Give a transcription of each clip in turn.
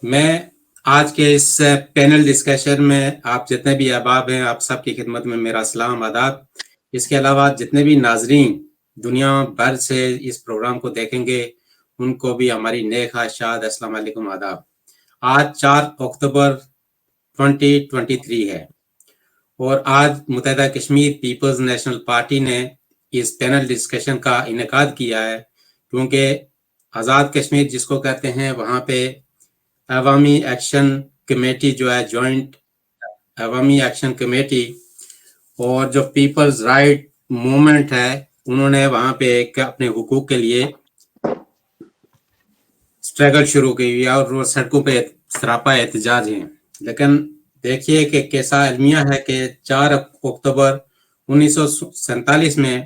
میں آج کے اس پینل ڈسکشن میں آپ جتنے بھی احباب ہیں آپ سب کی خدمت میں میرا سلام آداب. اس کے علاوہ جتنے بھی ناظرین دنیا بھر سے اس پروگرام کو دیکھیں گے ان کو بھی ہماری نیک خواہشات. السلام علیکم، آداب. آج 4 اکتوبر 2023 ہے اور آج متحدہ کشمیر پیپلز نیشنل پارٹی نے اس پینل ڈسکشن کا انعقاد کیا ہے کیونکہ آزاد کشمیر جس کو کہتے ہیں وہاں پہ عوامی ایکشن کمیٹی جو ہے جوائنٹ عوامی ایکشن کمیٹی اور جو پیپلز رائٹ موومنٹ ہے انہوں نے وہاں پہ ایک اپنے حقوق کے لیے اسٹرگل شروع کی ہوئی ہے اور وہ سڑکوں پہ سراپا احتجاج ہیں. لیکن دیکھیے کہ کیسا المیہ ہے کہ 4 اکتوبر 1947 میں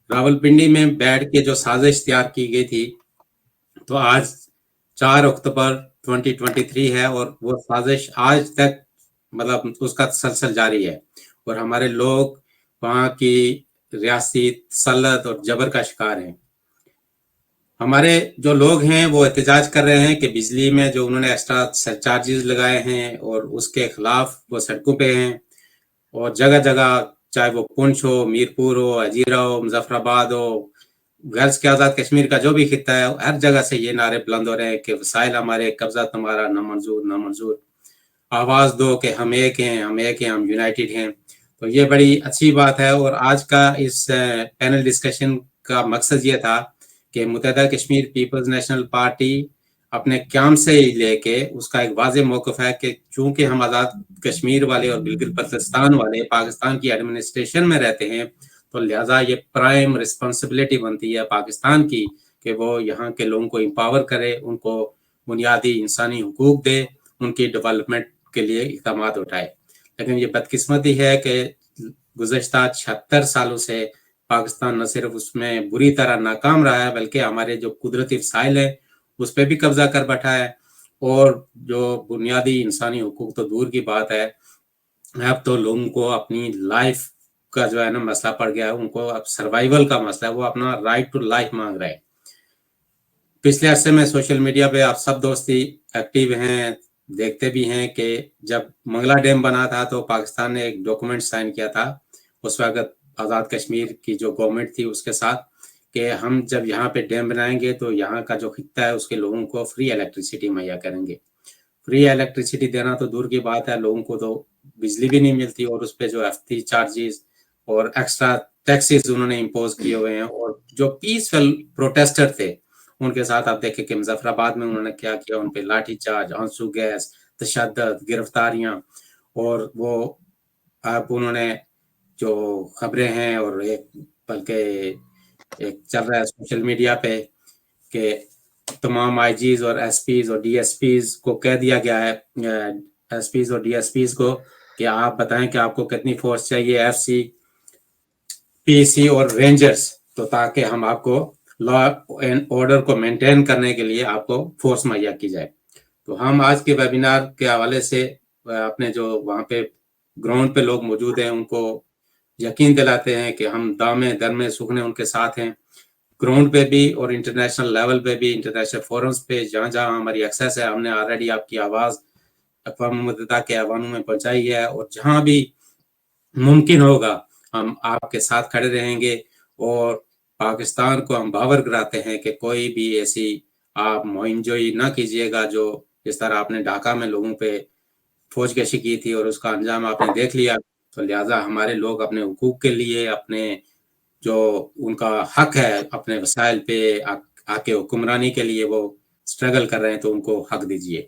راولپنڈی میں بیٹھ کے جو سازش تیار کی گئی تھی تو آج 4 اکتوبر 2023 ہے اور وہ سازش آج تک مطلب اس کا تسلسل جاری ہے اور ہمارے لوگ وہاں کی ریاستی تسلط اور جبر کا شکار ہیں. ہمارے جو لوگ ہیں وہ احتجاج کر رہے ہیں کہ بجلی میں جو انہوں نے ایکسٹرا سرچارجز لگائے ہیں اور اس کے خلاف وہ سڑکوں پہ ہیں اور جگہ جگہ چاہے وہ پونچھ ہو، میرپور ہو، ہزیرا ہو، مظفر آباد ہو، غرض کے آزاد کشمیر کا جو بھی خطہ ہے ہر جگہ سے یہ نعرے بلند ہو رہے ہیں کہ وسائل ہمارے، قبضہ تمہارا، نہ منظور نہ منظور. آواز دو کہ ہم ایک ہیں، ہم ایک ہیں، ہم یونائٹڈ ہیں. تو یہ بڑی اچھی بات ہے اور آج کا اس پینل ڈسکشن کا مقصد یہ تھا کہ متحدہ کشمیر پیپلز نیشنل پارٹی اپنے قیام سے ہی لے کے اس کا ایک واضح موقف ہے کہ چونکہ ہم آزاد کشمیر والے اور گلگت بلتستان والے پاکستان کی ایڈمنسٹریشن میں رہتے ہیں تو لہٰذا یہ پرائم رسپانسبلٹی بنتی ہے پاکستان کی کہ وہ یہاں کے لوگوں کو امپاور کرے، ان کو بنیادی انسانی حقوق دے، ان کی ڈیولپمنٹ کے لیے اقدامات اٹھائے. لیکن یہ بدقسمتی ہے کہ گزشتہ 76 سالوں سے پاکستان نہ صرف اس میں بری طرح ناکام رہا ہے بلکہ ہمارے جو قدرتی وسائل ہیں اس پہ بھی قبضہ کر بیٹھا ہے اور جو بنیادی انسانی حقوق تو دور کی بات ہے، اب تو لوگوں کو اپنی لائف کا جو ہے نا مسئلہ پڑ گیا ہے، ان کو اب سروائیول کا مسئلہ ہے، وہ اپنا رائٹ ٹو لائف مانگ رہے ہیں. پچھلے عرصے میں سوشل میڈیا پہ آپ سب دوستی ایکٹیو ہیں، دیکھتے بھی ہیں کہ جب منگلا ڈیم بنا تھا تو پاکستان نے ایک ڈاکومنٹ سائن کیا تھا اس وقت آزاد کشمیر کی جو گورنمنٹ تھی اس کے ساتھ کہ ہم جب یہاں پہ ڈیم بنائیں گے تو یہاں کا جو خطہ ہے اس کے لوگوں کو فری الیکٹریسٹی مہیا کریں گے. فری الیکٹریسٹی دینا تو دور کی بات ہے، لوگوں کو تو بجلی بھی نہیں ملتی اور اس پہ جو ایف چارجز اور ایکسٹرا ٹیکسز انہوں نے امپوز کیے ہوئے ہیں. اور جو پیسفل پروٹیسٹر تھے ان کے ساتھ آپ دیکھیں کہ مظفر آباد میں انہوں نے کیا کیا، ان پہ لاٹھی چارج، آنسو گیس، تشدد، گرفتاریاں. اور وہ اب انہوں نے جو خبریں ہیں اور ایک بلکہ ایک چل رہا ہے سوشل میڈیا پہ کہ تمام آئی جیز اور ایس پیز اور ڈی ایس پیز کو کہہ دیا گیا ہے، ایس پیز اور ڈی ایس پیز کو کہ آپ بتائیں کہ آپ کو کتنی فورس چاہیے، ایف سی، پی سی اور رینجرز، تو تاکہ ہم آپ کو لا اینڈ آرڈر کو مینٹین کرنے کے لیے آپ کو فورس مہیا کی جائے. تو ہم آج کے ویبینار کے حوالے سے اپنے جو وہاں پہ گراؤنڈ پہ لوگ موجود ہیں ان کو یقین دلاتے ہیں کہ ہم دامے درمے سکھنے ان کے ساتھ ہیں، گراؤنڈ پہ بھی اور انٹرنیشنل لیول پہ بھی، انٹرنیشنل فورمز پہ جہاں جہاں ہماری ایکسیس ہے. ہم نے آلریڈی آپ کی آواز اقوام متحدہ کے ایوانوں میں پہنچائی ہے اور جہاں بھی ممکن ہوگا ہم آپ کے ساتھ کھڑے رہیں گے اور پاکستان کو ہم باور کراتے ہیں کہ کوئی بھی ایسی آپ مہم جوئی نہ کیجیے گا جو جس طرح آپ نے ڈھاکہ میں لوگوں پہ فوج کشی کی تھی اور اس کا انجام آپ نے دیکھ لیا. تو لہٰذا ہمارے لوگ اپنے حقوق کے لیے، اپنے جو ان کا حق ہے اپنے وسائل پہ آ کے حکمرانی کے لیے وہ اسٹرگل کر رہے ہیں تو ان کو حق دیجیے.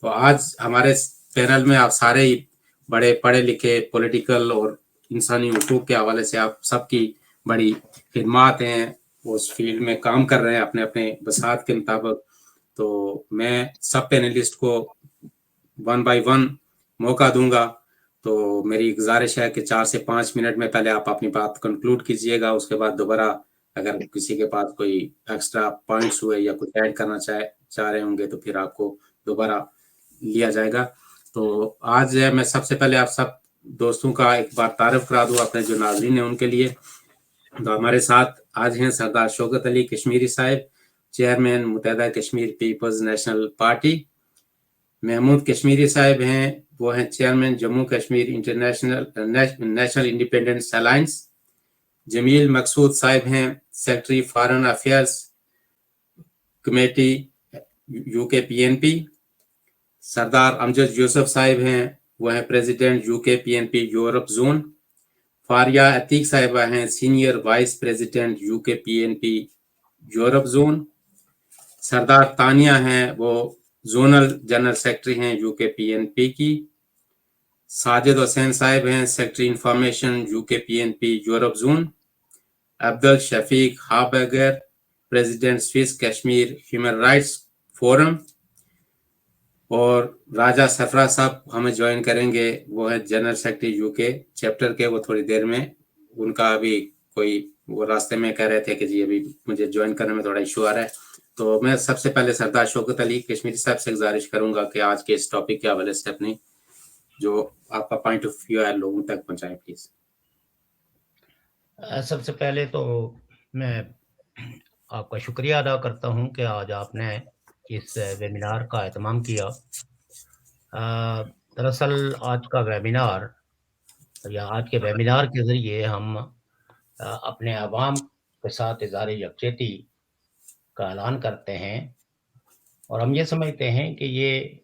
تو آج ہمارے پینل میں آپ سارے ہی بڑے پڑھے لکھے پولیٹیکل اور انسانی حقوق کے حوالے سے آپ سب کی بڑی خدمات ہیں، اس فیلڈ میں کام کر رہے ہیں اپنے اپنے بساط کے مطابق. تو میں سب پینلسٹ کو 1 بائی 1 موقع دوں گا. تو میری گزارش ہے کہ 4 سے 5 منٹ میں پہلے آپ اپنی بات کنکلوڈ کیجئے گا، اس کے بعد دوبارہ اگر کسی کے پاس کوئی ایکسٹرا پوائنٹس ہوئے یا کچھ ایڈ کرنا چاہ رہے ہوں گے تو پھر آپ کو دوبارہ لیا جائے گا. تو آج میں سب سے پہلے آپ سب دوستوں کا ایک بار تعارف کرا دوں اپنے جو ناظرین ہیں ان کے لیے. تو ہمارے ساتھ آج ہیں سردار شوکت علی کشمیری صاحب، چیئرمین متحدہ Kashmir Peoples national party. Mahmood Kashmiri साहब हैं, वो हैं chairman Jammu Kashmir national independence alliance. Jamil Maqsood साहब हैं secretary foreign affairs committee UK PNP. Sardar Amjad Yousuf साहब हैं, वो हैं president UK PNP Europe zone. Faria Atiq साहिबा हैं senior vice president UK PNP Europe zone. Sardar Tania हैं, वो जोनल जनरल सेक्रेटरी हैं यूके पीएनपी की। साजिद हुसैन साहिब हैं secretary information UK PNP Europe zone. Abdul Shafiq Habgar president Swiss Kashmir human rights forum. और राजा सरफराज साहब हमें ज्वाइन करेंगे, वो है जनरल सेक्रेटरी यूके चैप्टर के। वो थोड़ी देर में, उनका अभी कोई वो रास्ते में कह रहे थे कि जी अभी मुझे ज्वाइन करने में थोड़ा इशू आ रहा है। तो मैं सबसे पहले सरदार शौकत अली कश्मीरी साहब से गुजारिश करूंगा कि आज के इस टॉपिक के हवाले से अपनी जो आपका पॉइंट ऑफ व्यू है लोगों तक पहुंचाएं प्लीज। सबसे पहले तो मैं आपका शुक्रिया अदा करता हूं कि आज आपने इस वेबिनार का एहतमाम किया। दरअसल आज का वेबिनार या आज के वेबिनार के ज़रिए हम अपने अवाम के साथ इज़हार यकजहती का ऐलान करते हैं और हम ये समझते हैं कि ये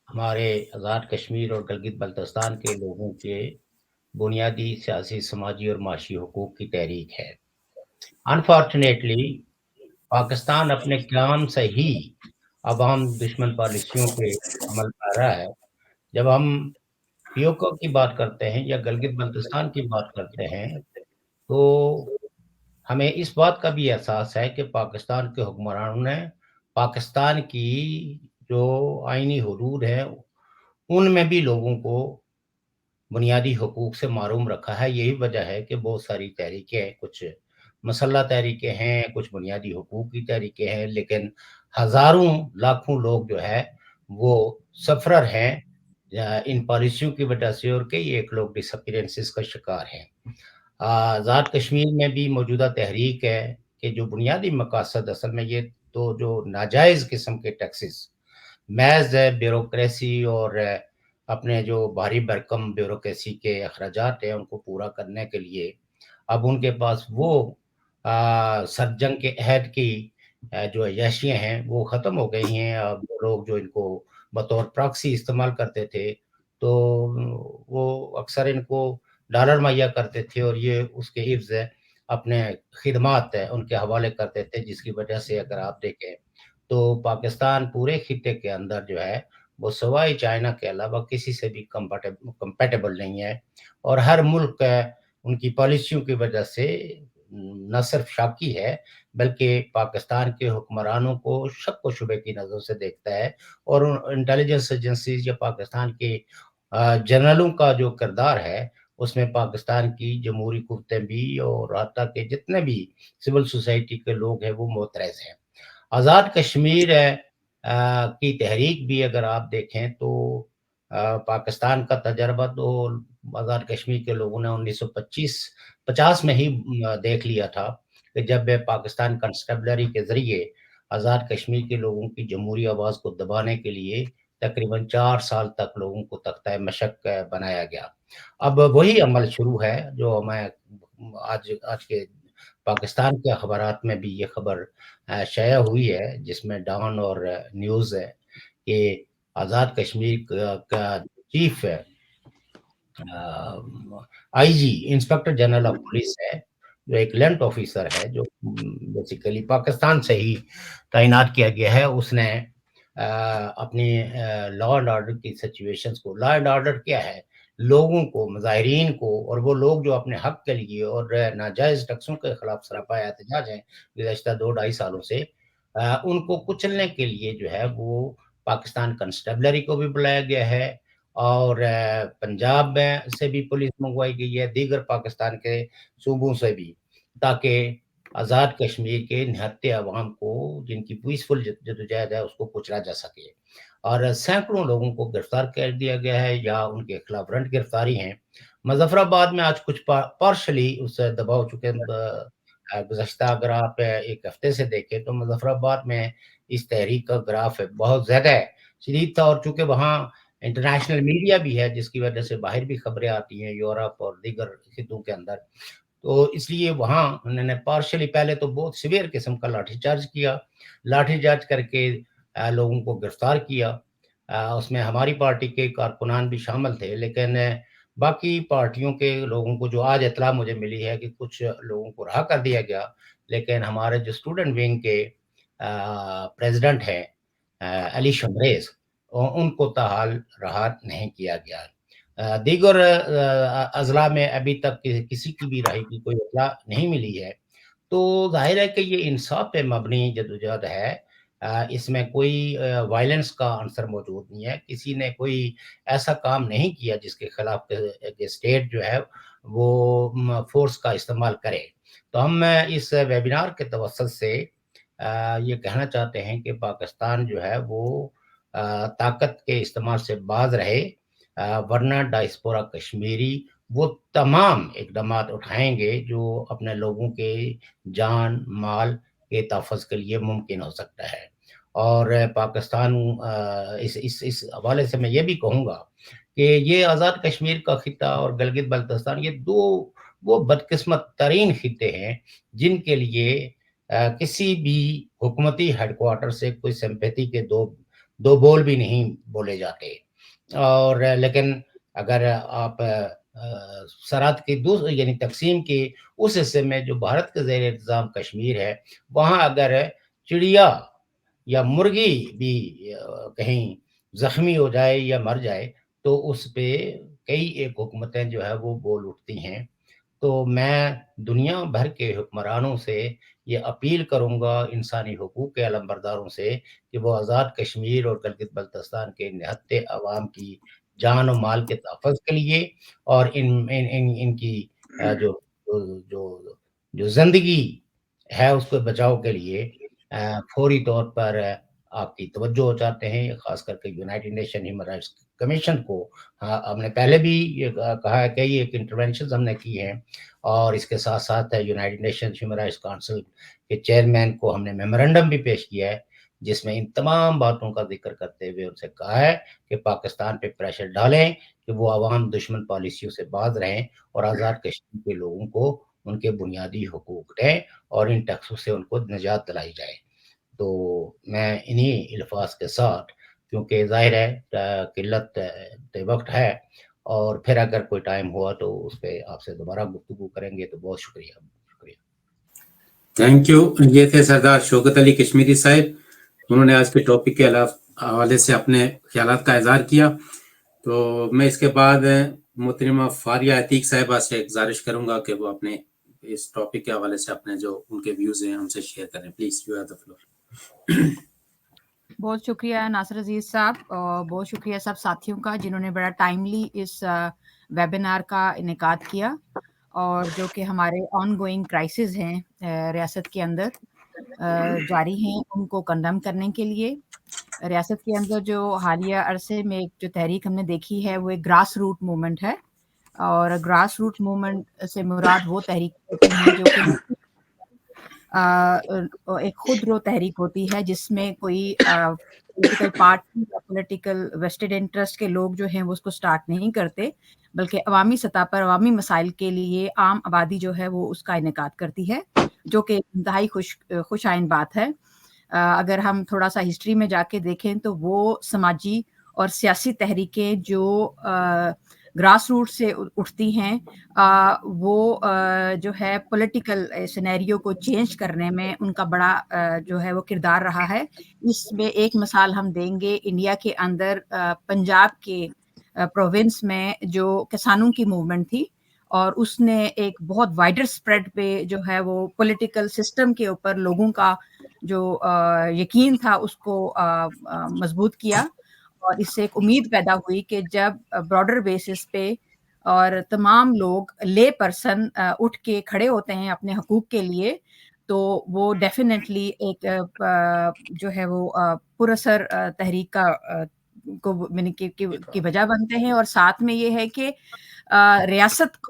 हमारे आज़ाद कश्मीर और गिलगित बल्तिस्तान के लोगों के बुनियादी सियासी, समाजी और माशी हुकूक की तहरीक है। अनफॉर्चुनेटली पाकिस्तान अपने क़याम से ही अवाम दुश्मन पॉलिसियों पे अमल कर रहा है। जब हम पीओके की बात करते हैं या गिलगित बल्तिस्तान की बात करते हैं, तो हमें इस बात का भी एहसास है कि पाकिस्तान के हुक्मरानों ने पाकिस्तान की जो आईनी हुदूद है, उनमें भी लोगों को बुनियादी हुकूक से महरूम रखा है। यही वजह है कि बहुत सारी तहरीकें, कुछ मसल्ला तहरीकें हैं, कुछ बुनियादी हुकूक की तहरीकें हैं, लेकिन हज़ारों लाखों लोग जो है वो सफ़रर हैं इन पॉलिसियों की वजह से, और कई एक लोग डिसअपीयरेंसेस का शिकार हैं। आज़ाद कश्मीर में भी मौजूदा तहरीक है कि जो बुनियादी मकासद असल में ये तो जो नाजायज़ किस्म के टैक्सेस, महज़ ब्यूरोक्रेसी और अपने जो भारी भरकम ब्यूरोक्रेसी के अखराजात हैं उनको पूरा करने के लिए अब उनके पास वो सरजंग के अहद की जो अय्याशियाँ हैं वो ख़त्म हो गई हैं। अब लोग जो इनको बतौर प्रॉक्सी इस्तेमाल करते थे, तो वो अक्सर इनको डॉलर मुहैया करते थे और ये उसके हिफ्ज़ अपने खिदमात उनके हवाले करते थे, जिसकी वजह से अगर आप देखें तो पाकिस्तान पूरे खित्ते के अंदर जो है वो सवाए चाइना के अलावा किसी से भी कंपैटिबल नहीं है। और हर मुल्क उनकी पॉलिसियों की वजह से न सिर्फ शाकी है, बल्कि पाकिस्तान के हुक्मरानों को शक व शुबे की नज़र से देखता है। और इंटेलिजेंस एजेंसीज या पाकिस्तान के जनरलों का जो किरदार है, उसमें पाकिस्तान की जमहूरी कुव्वतें भी और हत्ता के जितने भी सिविल सोसाइटी के लोग हैं वो मोतरज़ हैं। आज़ाद कश्मीर की तहरीक भी अगर आप देखें तो पाकिस्तान का तजर्बा तो आज़ाद कश्मीर के लोगों ने 1950 में ही देख लिया था कि जब पाकिस्तान कंस्टेबलरी के ज़रिए आज़ाद कश्मीर के लोगों की जमहूरी आवाज़ को दबाने के लिए तकरीबन 4 साल तक लोगों को तख्ता मशक बनाया गया। अब वही अमल शुरू है जो हमें आज के पाकिस्तान के अखबारात में भी ये खबर शाया हुई है, जिसमें डॉन और न्यूज़ है कि आज़ाद कश्मीर का chief IG inspector general of police है, जो एक लेंट ऑफिसर है, जो बेसिकली पाकिस्तान से ही तैनात किया गया है। उसने अपनी लॉ एंड ऑर्डर की सिचुएशंस को, लॉ एंड ऑर्डर क्या है, लोगों को, मुजाहिरीन को, और वो लोग जो अपने हक के लिए और नाजायज़ टैक्सों के खिलाफ सरापा एहतजाज हैं गुज़श्ता 2-2.5 सालों से, उनको कुचलने के लिए जो है वो पाकिस्तान कंस्टेबलरी को भी बुलाया गया है और पंजाब में से भी पुलिस मंगवाई गई है, दीगर पाकिस्तान के सूबों से भी, ताकि आज़ाद कश्मीर के निहत्ते अवाम को, जिनकी पीसफुल जदोजहद है, उसको कुचला जा सके। और सैकड़ों लोगों को गिरफ्तार कर दिया गया है या उनके खिलाफ रंट गिरफ्तारी हैं। मुजफ्फराबाद में आज कुछ पार्शली उस दबा हो चुके गुज़श्ता अगर आप 1 हफ्ते से देखें तो मुजफ्फराबाद में اس تحریک کا گراف بہت زیادہ شدید تھا، اور چونکہ وہاں انٹرنیشنل میڈیا بھی ہے جس کی وجہ سے باہر بھی خبریں آتی ہیں یورپ اور دیگر خطوں کے اندر، تو اس لیے وہاں انہوں نے پارشلی پہلے تو بہت سیویئر قسم کا لاٹھی چارج کیا، لاٹھی چارج کر کے لوگوں کو گرفتار کیا، اس میں ہماری پارٹی کے کارکنان بھی شامل تھے، لیکن باقی پارٹیوں کے لوگوں کو جو آج اطلاع مجھے ملی ہے کہ کچھ لوگوں کو رہا کر دیا گیا، لیکن ہمارے جو اسٹوڈنٹ ونگ کے پریزیڈنٹ ہیں علی شمریز، ان کو تاحال رہا نہیں کیا گیا۔ دیگر اضلاع میں ابھی تک کسی کی بھی رہائی کی کوئی اطلاع نہیں ملی ہے، تو ظاہر ہے کہ یہ انصاف پہ مبنی جدوجہد ہے، اس میں کوئی وائلنس کا عنصر موجود نہیں ہے، کسی نے کوئی ایسا کام نہیں کیا جس کے خلاف اسٹیٹ جو ہے وہ فورس کا استعمال کرے۔ تو ہم اس ویبینار کے توسط سے یہ کہنا چاہتے ہیں کہ پاکستان جو ہے وہ طاقت کے استعمال سے باز رہے، ورنہ ڈائسپورا کشمیری وہ تمام اقدامات اٹھائیں گے جو اپنے لوگوں کے جان مال کے تحفظ کے لیے ممکن ہو سکتا ہے۔ اور پاکستان اس حوالے سے میں یہ بھی کہوں گا کہ یہ آزاد کشمیر کا خطہ اور گلگت بلتستان یہ دو وہ بدقسمت ترین خطے ہیں جن کے لیے کسی بھی حکومتی ہیڈ کوارٹر سے کوئی سمپیتی کے دو بول بھی نہیں بولے جاتے، اور لیکن اگر آپ سرحد کی یعنی تقسیم کی اس حصے میں جو بھارت کے زیر انتظام کشمیر ہے، وہاں اگر چڑیا یا مرغی بھی کہیں زخمی ہو جائے یا مر جائے تو اس پہ کئی ایک حکومتیں جو ہے وہ بول اٹھتی ہیں۔ تو میں دنیا بھر کے حکمرانوں سے یہ اپیل کروں گا، انسانی حقوق کے علمبرداروں سے، کہ وہ آزاد کشمیر اور گلگت بلتستان کے نہتے عوام کی جان و مال کے تحفظ کے لیے اور ان کی جو جو جو زندگی ہے اس کو بچاؤ کے لیے فوری طور پر آپ کی توجہ چاہتے ہیں، خاص کر کے United nation human rights commission کو ہم نے پہلے بھی یہ کہا ہے، کئی ایک انٹرونشنز ہم نے کی ہیں، اور اس کے ساتھ ساتھ United nation human rights council کے چیئرمین کو ہم نے میمورنڈم بھی پیش کیا ہے جس میں ان تمام باتوں کا ذکر کرتے ہوئے ان سے کہا ہے کہ پاکستان پہ پریشر ڈالیں کہ وہ عوام دشمن پالیسیوں سے باز رہیں اور آزاد کشمیر کے لوگوں کو ان کے بنیادی حقوق دیں اور ان ٹیکسوں سے ان کو نجات دلائی جائے۔ تو میں انہی الفاظ کے ساتھ، کیونکہ ظاہر ہے قلت وقت ہے، اور پھر اگر کوئی ٹائم ہوا تو اس پہ آپ سے دوبارہ گفتگو کریں گے، تو بہت شکریہ۔ Thank you. یہ تھے سردار شوکت علی کشمیری صاحب، انہوں نے آج کے ٹاپک کے حوالے سے اپنے خیالات کا اظہار کیا۔ تو میں اس کے بعد محترمہ فاریہ عتیق صاحبہ سے گزارش کروں گا کہ وہ اپنے اس ٹاپک کے حوالے سے اپنے جو ان کے ویوز ہیں ہم سے شیئر کریں۔ Please, you have the floor. بہت شکریہ ناصر عزیز صاحب، اور بہت شکریہ سب ساتھیوں کا جنہوں نے بڑا ٹائملی اس ویبینار کا انعقاد کیا، اور جو کہ ہمارے آن گوئنگ کرائسس ہیں ریاست کے اندر جاری ہیں ان کو کنڈم کرنے کے لیے۔ ریاست کے اندر جو حالیہ عرصے میں جو تحریک ہم نے دیکھی ہے وہ ایک گراس روٹ موومنٹ ہے، اور گراس روٹ موومنٹ سے مراد وہ تحریک ہوتی ہیں جو کہ ایک خود رو تحریک ہوتی ہے جس میں کوئی پولیٹیکل پارٹی یا پولیٹیکل ویسٹڈ انٹرسٹ کے لوگ جو ہیں وہ اس کو سٹارٹ نہیں کرتے، بلکہ عوامی سطح پر عوامی مسائل کے لیے عام آبادی جو ہے وہ اس کا انعقاد کرتی ہے، جو کہ انتہائی خوش آئند بات ہے۔ اگر ہم تھوڑا سا ہسٹری میں جا کے دیکھیں تو وہ سماجی اور سیاسی تحریکیں جو گراس روٹ سے اٹھتی ہیں وہ جو ہے پولیٹیکل سینیریو کو چینج کرنے میں ان کا بڑا جو ہے وہ کردار رہا ہے۔ اس میں ایک مثال ہم دیں گے، انڈیا کے اندر پنجاب کے پروونس میں جو کسانوں کی موومنٹ تھی، اور اس نے ایک بہت وائڈر سپریڈ پہ جو ہے وہ پولیٹیکل سسٹم کے اوپر لوگوں کا جو یقین تھا اس کو مضبوط کیا، اور اس سے ایک امید پیدا ہوئی کہ جب براڈر بیسس پہ اور تمام لوگ لے پرسن اٹھ کے کھڑے ہوتے ہیں اپنے حقوق کے لیے، تو وہ ڈیفینیٹلی ایک جو ہے وہ پراثر تحریک کا کی وجہ بنتے ہیں۔ اور ساتھ میں یہ ہے کہ ریاست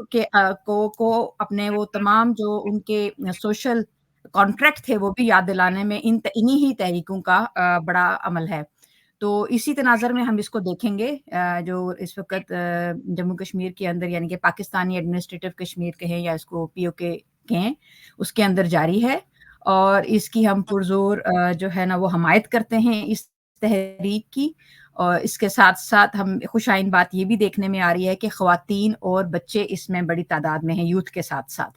کو اپنے وہ تمام جو ان کے سوشل कॉन्ट्रैक्ट थे वो भी याद दिलाने में इन्हीं ही तहरीकों का बड़ा अमल है। तो इसी तनाज़र में हम इसको देखेंगे जो इस वक़्त जम्मू कश्मीर के अंदर यानी कि पाकिस्तानी एडमिनिस्ट्रेटिव कश्मीर कहें या इसको पीओके कहें, उसके अंदर जारी है और इसकी हम पुरज़ोर जो है ना वो हमायत करते हैं इस तहरीक की। और इसके साथ-साथ हम खुशाइन बात ये भी देखने में आ रही है कि ख़वातीन और बच्चे इसमें बड़ी तादाद में हैं यूथ के साथ-साथ,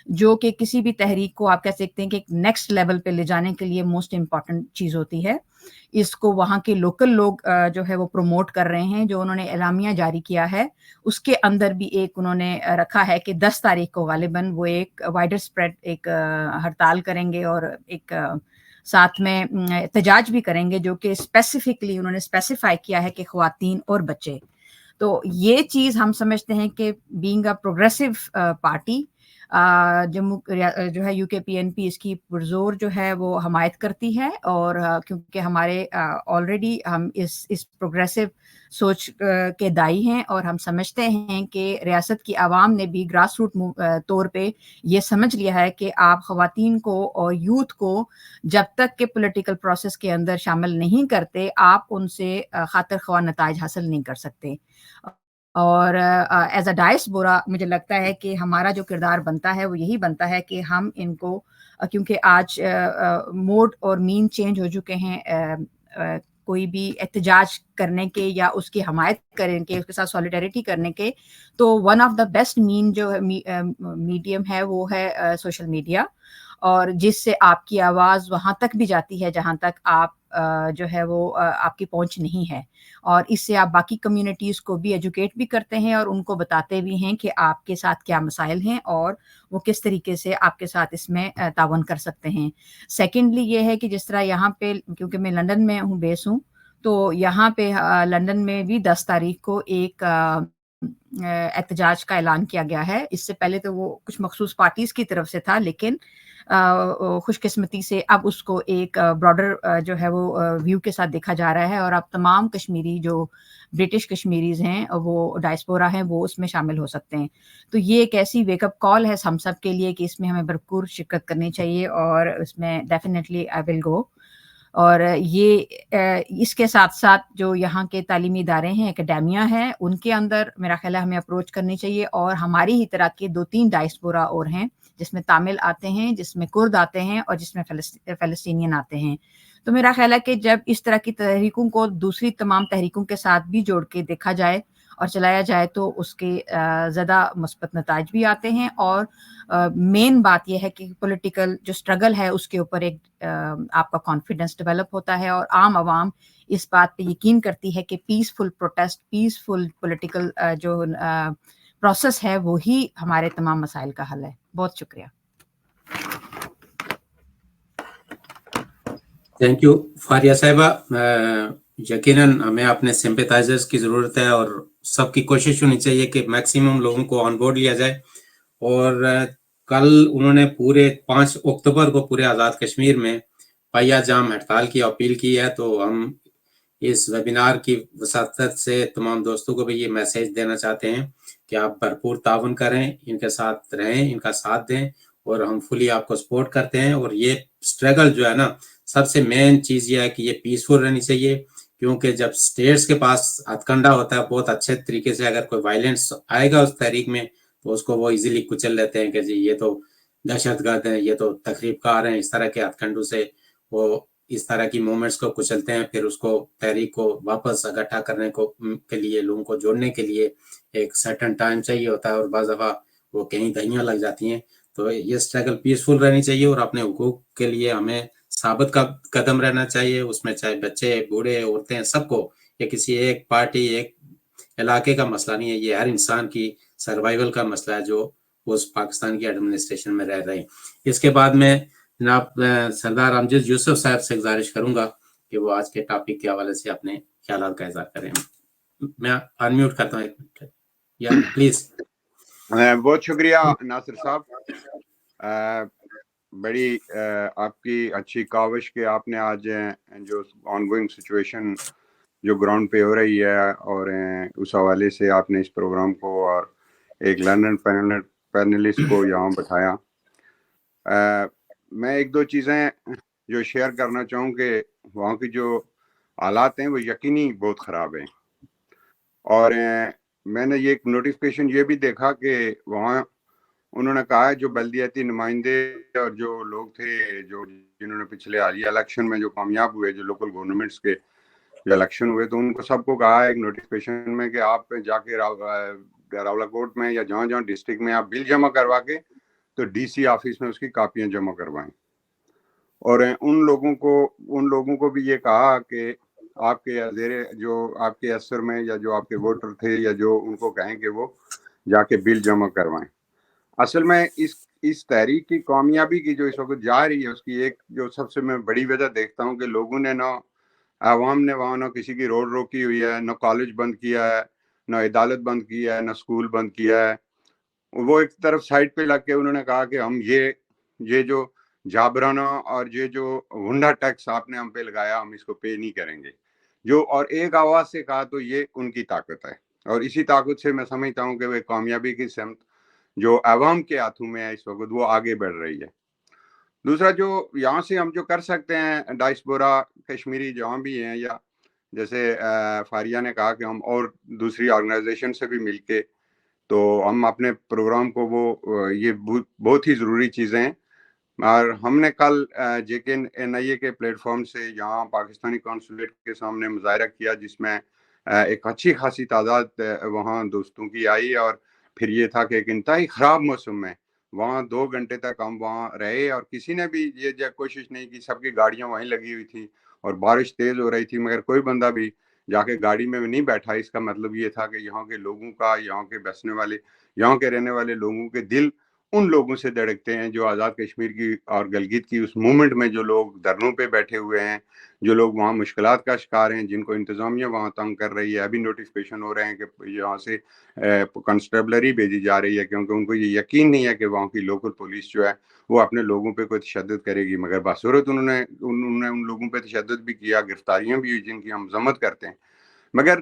जो कि किसी भी तहरीक को आप कह सकते हैं कि एक नेक्स्ट लेवल पे ले जाने के लिए मोस्ट इम्पॉर्टेंट चीज़ होती है। इसको वहाँ के लोकल लोग जो है वो प्रमोट कर रहे हैं, जो उन्होंने एलामिया जारी किया है, उसके अंदर भी एक उन्होंने रखा है कि 10 तारीख को गालिबन वो एक वाइडर स्प्रेड एक हड़ताल करेंगे और एक साथ में एहतजाज भी करेंगे, जो कि स्पेसिफिकली उन्होंने स्पेसिफाई किया है कि ख़वातीन और बच्चे। तो ये चीज़ हम समझते हैं कि being a progressive party Jammu जो है यूकेपीएनपी इसकी पुरज़ोर जो है वो हमायत करती है और क्योंकि हमारे ऑलरेडी हम इस प्रोग्रेसिव सोच के दाई हैं और हम समझते हैं कि रियासत की आवाम ने भी ग्रास रूट तौर पे ये समझ लिया है कि आप ख़वातीन को और यूथ को जब तक के पॉलिटिकल प्रोसेस के अंदर शामिल नहीं करते, आप उनसे खातिर ख्वाह नताइज हासिल नहीं कर सकते। और एज अ डायस्पोरा मुझे लगता है कि हमारा जो किरदार बनता है वो यही बनता है कि हम इनको क्योंकि आज मोड और मीन चेंज हो चुके हैं कोई भी एहतजाज करने के या उसकी हमायत करने के, उसके साथ सॉलिडारिटी करने के, तो one of the best mean जो मीडियम है वो है सोशल मीडिया, और जिससे आपकी आवाज़ वहाँ तक भी जाती है जहाँ तक आप जो है वो आपकी पहुँच नहीं है, और इससे आप बाकी कम्युनिटीज़ को भी एजुकेट भी करते हैं और उनको बताते भी हैं कि आपके साथ क्या मसाइल हैं और वो किस तरीके से आपके साथ इसमें तावन कर सकते हैं। सेकेंडली ये है कि जिस तरह यहाँ पे, क्योंकि मैं लंदन में हूँ, बेस हूँ, तो यहाँ पे लंदन में भी 10 तारीख को एक एहतजाज का ऐलान किया गया है। इससे पहले तो वो कुछ मखसूस पार्टीज़ की तरफ से था, लेकिन खुशकिस्मती से अब उसको एक ब्रॉडर जो है वो व्यू के साथ देखा जा रहा है और अब तमाम कश्मीरी जो ब्रिटिश कश्मीरीज़ हैं वो डायस्पोरा हैं वो उसमें शामिल हो सकते हैं। तो ये एक ऐसी वेकअप कॉल है हम सब के लिए कि इसमें हमें भरपूर शिरकत करनी चाहिए और इसमें डेफिनेटली आई विल गो। और ये इसके साथ-साथ जो यहाँ के तालीमी इदारे हैं, एकेडेमिया है, उनके अंदर मेरा ख़्याल है हमें अप्रोच करनी चाहिए और हमारी ही तरह के 2-3 डायस्पोरा और हैं, जिसमें तामिल आते हैं, जिसमें कुर्द आते हैं और जिसमें फ़लस्तीनियन आते हैं। तो मेरा ख़्याल है कि जब इस तरह की तहरीकों को दूसरी तमाम तहरीकों के साथ भी जोड़ के देखा जाए और चलाया जाए तो उसके ज़्यादा मुस्बत नताइज भी आते हैं और मेन बात यह है कि पॉलिटिकल जो स्ट्रगल है उसके ऊपर एक आपका कॉन्फिडेंस डेवलप होता है और आम आवाम इस बात पे यकीन करती है कि पीसफुल प्रोटेस्ट, पीसफुल पॉलिटिकल जो प्रोसेस है वो ही हमारे तमाम मसाइल का हल है। बहुत शुक्रिया। थैंक यू फारिया साहिबा। यकीनन हमें अपने सिंपैथाइजर्स की ज़रूरत है और सबकी कोशिश होनी चाहिए कि मैक्सिमम लोगों को ऑन बोर्ड लिया जाए। और कल उन्होंने पूरे 5 अक्टूबर को पूरे आज़ाद कश्मीर में पहिया जाम हड़ताल की अपील की है, तो हम इस वेबिनार की वसातत से तमाम दोस्तों को भी ये मैसेज देना चाहते हैं कि आप भरपूर ताउन करें, इनके साथ रहें, इनका साथ दें और हम फुली आपको सपोर्ट करते हैं। और ये स्ट्रगल जो है ना, सबसे मेन चीज़ ये है कि ये पीसफुल रहनी चाहिए, क्योंकि जब स्टेट्स के पास हथकंडा होता है बहुत अच्छे तरीके से, अगर कोई वायलेंस आएगा उस तहरीक में तो उसको वो इजीली कुचल लेते हैं कि जी ये तो दहशतगर्द हैं, ये तो तकरीबकार हैं। इस तरह के हथकंडों से वो इस तरह की मूवमेंट्स को कुचलते हैं। फिर उसको तहरीक को वापस इकट्ठा करने को के लिए, लोगों को जोड़ने के लिए एक सर्टेन टाइम चाहिए होता है और बाज़ दफ़ा वो कहीं दहियाँ लग जाती हैं। तो ये स्ट्रगल पीसफुल रहनी चाहिए और अपने हुकूक के लिए हमें साबित का कदम रहना चाहिए। उसमें चाहे बच्चे, बूढ़े, औरतें, सबको, ये किसी एक पार्टी, एक इलाके का मसला नहीं है, ये हर इंसान की सर्वाइवल का मसला है जो उस पाकिस्तान की एडमिनिस्ट्रेशन में रह रहे हैं। इसके बाद में जनाब सरदार अमजद यूसुफ साहब से गुजारिश करूंगा कि वो आज के टॉपिक के हवाले से अपने ख्यालात का इज़हार करें। मैं अनम्यूट करता हूँ 1 मिनट, या प्लीज। बहुत शुक्रिया नासिर साहब, बड़ी आपकी अच्छी काविश के आपने आज जो ऑनगोइंग सिचुएशन जो ग्राउंड पे हो रही है और उस हवाले से आपने इस प्रोग्राम को और एक लंदन पैनलिस्ट को यहाँ बैठाया। میں ایک دو چیزیں جو شیئر کرنا چاہوں کہ وہاں کی جو حالات ہیں وہ یقینی بہت خراب ہیں، اور میں نے یہ ایک نوٹیفکیشن یہ بھی دیکھا کہ وہاں انہوں نے کہا ہے جو بلدیاتی نمائندے اور جو لوگ تھے جو جنہوں نے پچھلے حالیہ الیکشن میں جو کامیاب ہوئے، جو لوکل گورنمنٹس کے جو الیکشن ہوئے، تو ان کو سب کو کہا ہے ایک نوٹیفکیشن میں کہ آپ جا کے راولا کوٹ میں یا جہاں جہاں ڈسٹرکٹ میں آپ بل جمع کروا کے تو ڈی سی آفس میں اس کی کاپیاں جمع کروائیں، اور ان لوگوں کو بھی یہ کہا کہ آپ کے زیر جو آپ کے اثر میں یا جو آپ کے ووٹر تھے یا جو ان کو کہیں کہ وہ جا کے بل جمع کروائیں۔ اصل میں اس تحریک کی کامیابی کی جو اس وقت جا رہی ہے، اس کی ایک جو سب سے میں بڑی وجہ دیکھتا ہوں کہ لوگوں نے عوام نے وہاں نہ کسی کی روڈ روکی ہوئی ہے، نہ کالج بند کیا ہے، نہ عدالت بند کیا ہے، نہ اسکول بند کیا ہے۔ وہ ایک طرف سائڈ پہ لگ کے انہوں نے کہا کہ ہم یہ جو جابرانہ اور یہ جو ہنڈا ٹیکس آپ نے ہم پہ لگایا ہم اس کو پے نہیں کریں گے، جو اور ایک آواز سے کہا، تو یہ ان کی طاقت ہے، اور اسی طاقت سے میں سمجھتا ہوں کہ وہ کامیابی کی سمت جو عوام کے ہاتھوں میں ہے اس وقت وہ آگے بڑھ رہی ہے۔ دوسرا جو یہاں سے ہم جو کر سکتے ہیں ڈائسپورا کشمیری جہاں بھی ہیں، یا جیسے فاریہ نے کہا کہ ہم اور دوسری آرگنائزیشن سے بھی مل کے تو ہم اپنے پروگرام کو وہ یہ بہت ہی ضروری چیزیں ہیں، اور ہم نے کل JKNIA کے پلیٹ فارم سے یہاں پاکستانی کانسولیٹ کے سامنے مظاہرہ کیا، جس میں ایک اچھی خاصی تعداد وہاں دوستوں کی آئی، اور پھر یہ تھا کہ ایک انتہائی خراب موسم میں وہاں 2 گھنٹے تک ہم وہاں رہے، اور کسی نے بھی یہ کوشش نہیں کی، سب کی گاڑیاں وہیں لگی ہوئی تھیں اور بارش تیز ہو رہی تھی، مگر کوئی بندہ بھی جا کے گاڑی میں نہیں بیٹھا۔ اس کا مطلب یہ تھا کہ یہاں کے لوگوں کا، یہاں کے بسنے والے، یہاں کے رہنے والے لوگوں کے دل ان لوگوں سے دھڑکتے ہیں جو آزاد کشمیر کی اور گلگت کی اس موومنٹ میں جو لوگ دھرنوں پہ بیٹھے ہوئے ہیں، جو لوگ وہاں مشکلات کا شکار ہیں، جن کو انتظامیہ وہاں تنگ کر رہی ہے۔ ابھی نوٹیفکیشن ہو رہے ہیں کہ یہاں سے کنسٹیبلری بھیجی جا رہی ہے، کیونکہ ان کو یہ یقین نہیں ہے کہ وہاں کی لوکل پولیس جو ہے وہ اپنے لوگوں پہ کوئی تشدد کرے گی، مگر بصورت انہوں نے ان لوگوں پہ تشدد بھی کیا، گرفتاریاں بھی ہوئی جن کی ہم ضمت کرتے ہیں۔ مگر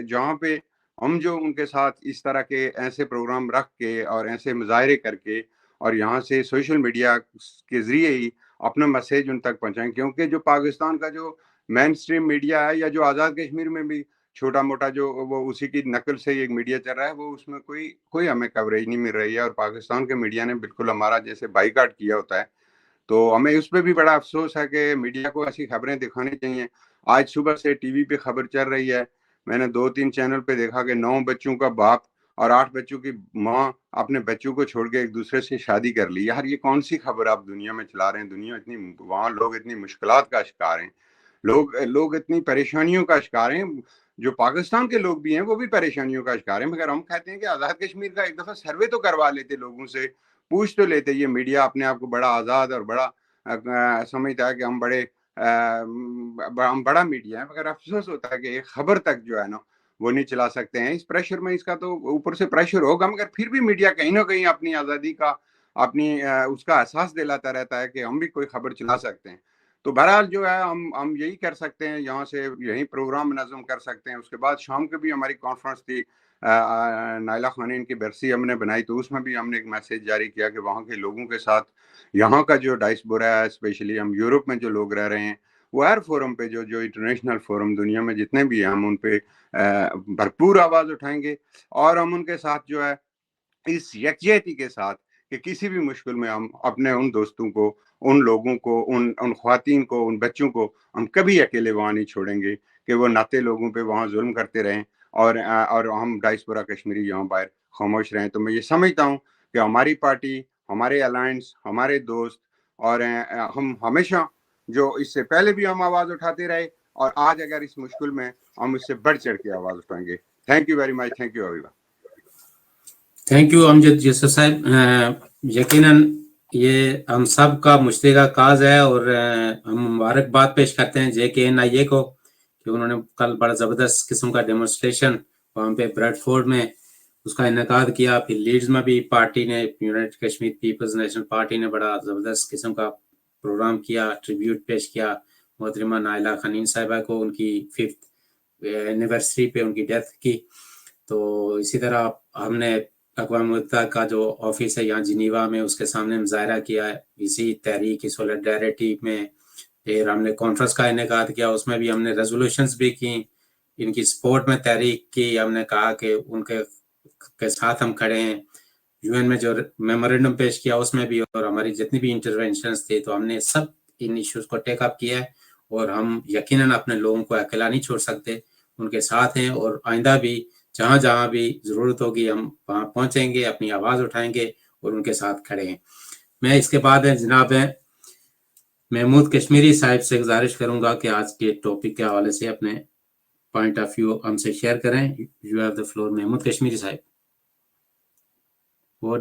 جہاں پہ ہم جو ان کے ساتھ اس طرح کے ایسے پروگرام رکھ کے اور ایسے مظاہرے کر کے اور یہاں سے سوشل میڈیا کے ذریعے ہی اپنا میسیج ان تک پہنچائیں، کیونکہ جو پاکستان کا جو مین سٹریم میڈیا ہے، یا جو آزاد کشمیر میں بھی چھوٹا موٹا جو وہ اسی کی نقل سے ایک میڈیا چل رہا ہے، وہ اس میں کوئی ہمیں کوریج نہیں مل رہی ہے، اور پاکستان کے میڈیا نے بالکل ہمارا جیسے بائیکاٹ کیا ہوتا ہے۔ تو ہمیں اس پہ بھی بڑا افسوس ہے کہ میڈیا کو ایسی خبریں دکھانی چاہیے۔ آج صبح سے ٹی وی پہ خبر چل رہی ہے، میں نے 2-3 چینل پہ دیکھا کہ 9 بچوں کا باپ اور 8 بچوں کی ماں اپنے بچوں کو چھوڑ کے ایک دوسرے سے شادی کر لی۔ یار یہ کون سی خبر آپ دنیا میں چلا رہے ہیں؟ دنیا وہاں لوگ اتنی مشکلات کا شکار ہیں، لوگ اتنی پریشانیوں کا شکار ہیں، جو پاکستان کے لوگ بھی ہیں وہ بھی پریشانیوں کا شکار ہیں، مگر ہم کہتے ہیں کہ آزاد کشمیر کا ایک دفعہ سروے تو کروا لیتے، لوگوں سے پوچھ تو لیتے۔ یہ میڈیا اپنے آپ کو بڑا آزاد اور بڑا سمجھتا ہے کہ ہم بڑا میڈیا ہے، مگر افسوس ہوتا ہے کہ ایک خبر تک جو ہے نا وہ نہیں چلا سکتے ہیں۔ اس پریشر میں اس کا تو اوپر سے پریشر ہوگا، مگر پھر بھی میڈیا کہیں نہ کہیں اپنی آزادی کا اس کا احساس دلاتا رہتا ہے کہ ہم بھی کوئی خبر چلا سکتے ہیں۔ تو بہرحال جو ہے ہم یہی کر سکتے ہیں، یہاں سے یہی پروگرام منظم کر سکتے ہیں۔ اس کے بعد شام کو بھی ہماری کانفرنس تھی، نائلہ خانین کی برسی ہم نے بنائی، تو اس میں بھی ہم نے ایک میسیج جاری کیا کہ وہاں کے لوگوں کے ساتھ یہاں کا جو ڈائسپورا ہے، اسپیشلی ہم یورپ میں جو لوگ رہ رہے ہیں، وہ ہر فورم پہ جو انٹرنیشنل فورم دنیا میں جتنے بھی ہیں، ہم ان پہ بھرپور آواز اٹھائیں گے، اور ہم ان کے ساتھ جو ہے اس یکجہتی کے ساتھ کہ کسی بھی مشکل میں ہم اپنے ان دوستوں کو، ان لوگوں کو، ان خواتین کو، ان بچوں کو ہم کبھی اکیلے وہاں نہیں چھوڑیں گے کہ وہ ناطے لوگوں پہ وہاں ظلم کرتے رہیں، اور ہم ڈائسپورا کشمیری یہاں باہر خاموش رہیں۔ تو میں یہ سمجھتا ہوں کہ ہماری پارٹی، ہمارے الائنس، ہمارے دوست، اور ہم ہمیشہ جو اس سے پہلے بھی ہم آواز اٹھاتے رہے، اور آج اگر اس مشکل میں ہم اس سے بڑھ چڑھ کے آواز اٹھائیں گے۔ Thank you very much, thank you everyone. Thank you Amjad Yousuf صاحب۔ یقیناً یہ ہم سب کا مشترکہ کاز ہے، اور ہم مبارکباد پیش کرتے ہیں JKNIA کو کہ انہوں نے کل بڑا زبردست قسم کا ڈیمونسٹریشن وہاں پہ بریڈ فورڈ میں اس کا انعقاد کیا۔ پھر لیڈز میں بھی پارٹی نے، united Kashmir Peoples national party نے بڑا زبردست قسم کا پروگرام کیا، ٹریبیوٹ پیش کیا محترمہ نائلہ خانین صاحبہ کو، ان کی 5th اینیورسری پہ ان کی ڈیتھ کی۔ تو اسی طرح ہم نے अक़वाम मुत्तहिदा का जो ऑफिस है यहाँ जिनीवा में, उसके सामने मुजाहरा किया है इसी तहरीक की सोलिडारिटी में। फिर हमने कॉन्फ्रेंस का इनेकाद किया, उसमें भी हमने रेजोल्यूशंस भी की, इनकी सपोर्ट में तहरीक की। हमने कहा कि उनके के साथ हम खड़े हैं। यूएन में जो मेमोरेंडम पेश किया उसमें भी, और हमारी जितनी भी इंटरवेंशंस थी, तो हमने सब इन इश्यूज को टेक अप किया है। और हम यकीनन अपने लोगों को अकेला नहीं छोड़ सकते, उनके साथ हैं। और आइंदा भी जहाँ जहाँ भी ज़रूरत होगी हम वहाँ पहुँचेंगे, अपनी आवाज़ उठाएंगे और उनके साथ खड़े हैं। मैं इसके बाद जनाब महमूद कश्मीरी साहिब से गुजारिश करूंगा कि आज के टॉपिक के हवाले से अपने पॉइंट ऑफ व्यू हमसे शेयर करें। You have the floor Mahmood Kashmiri sahib. वो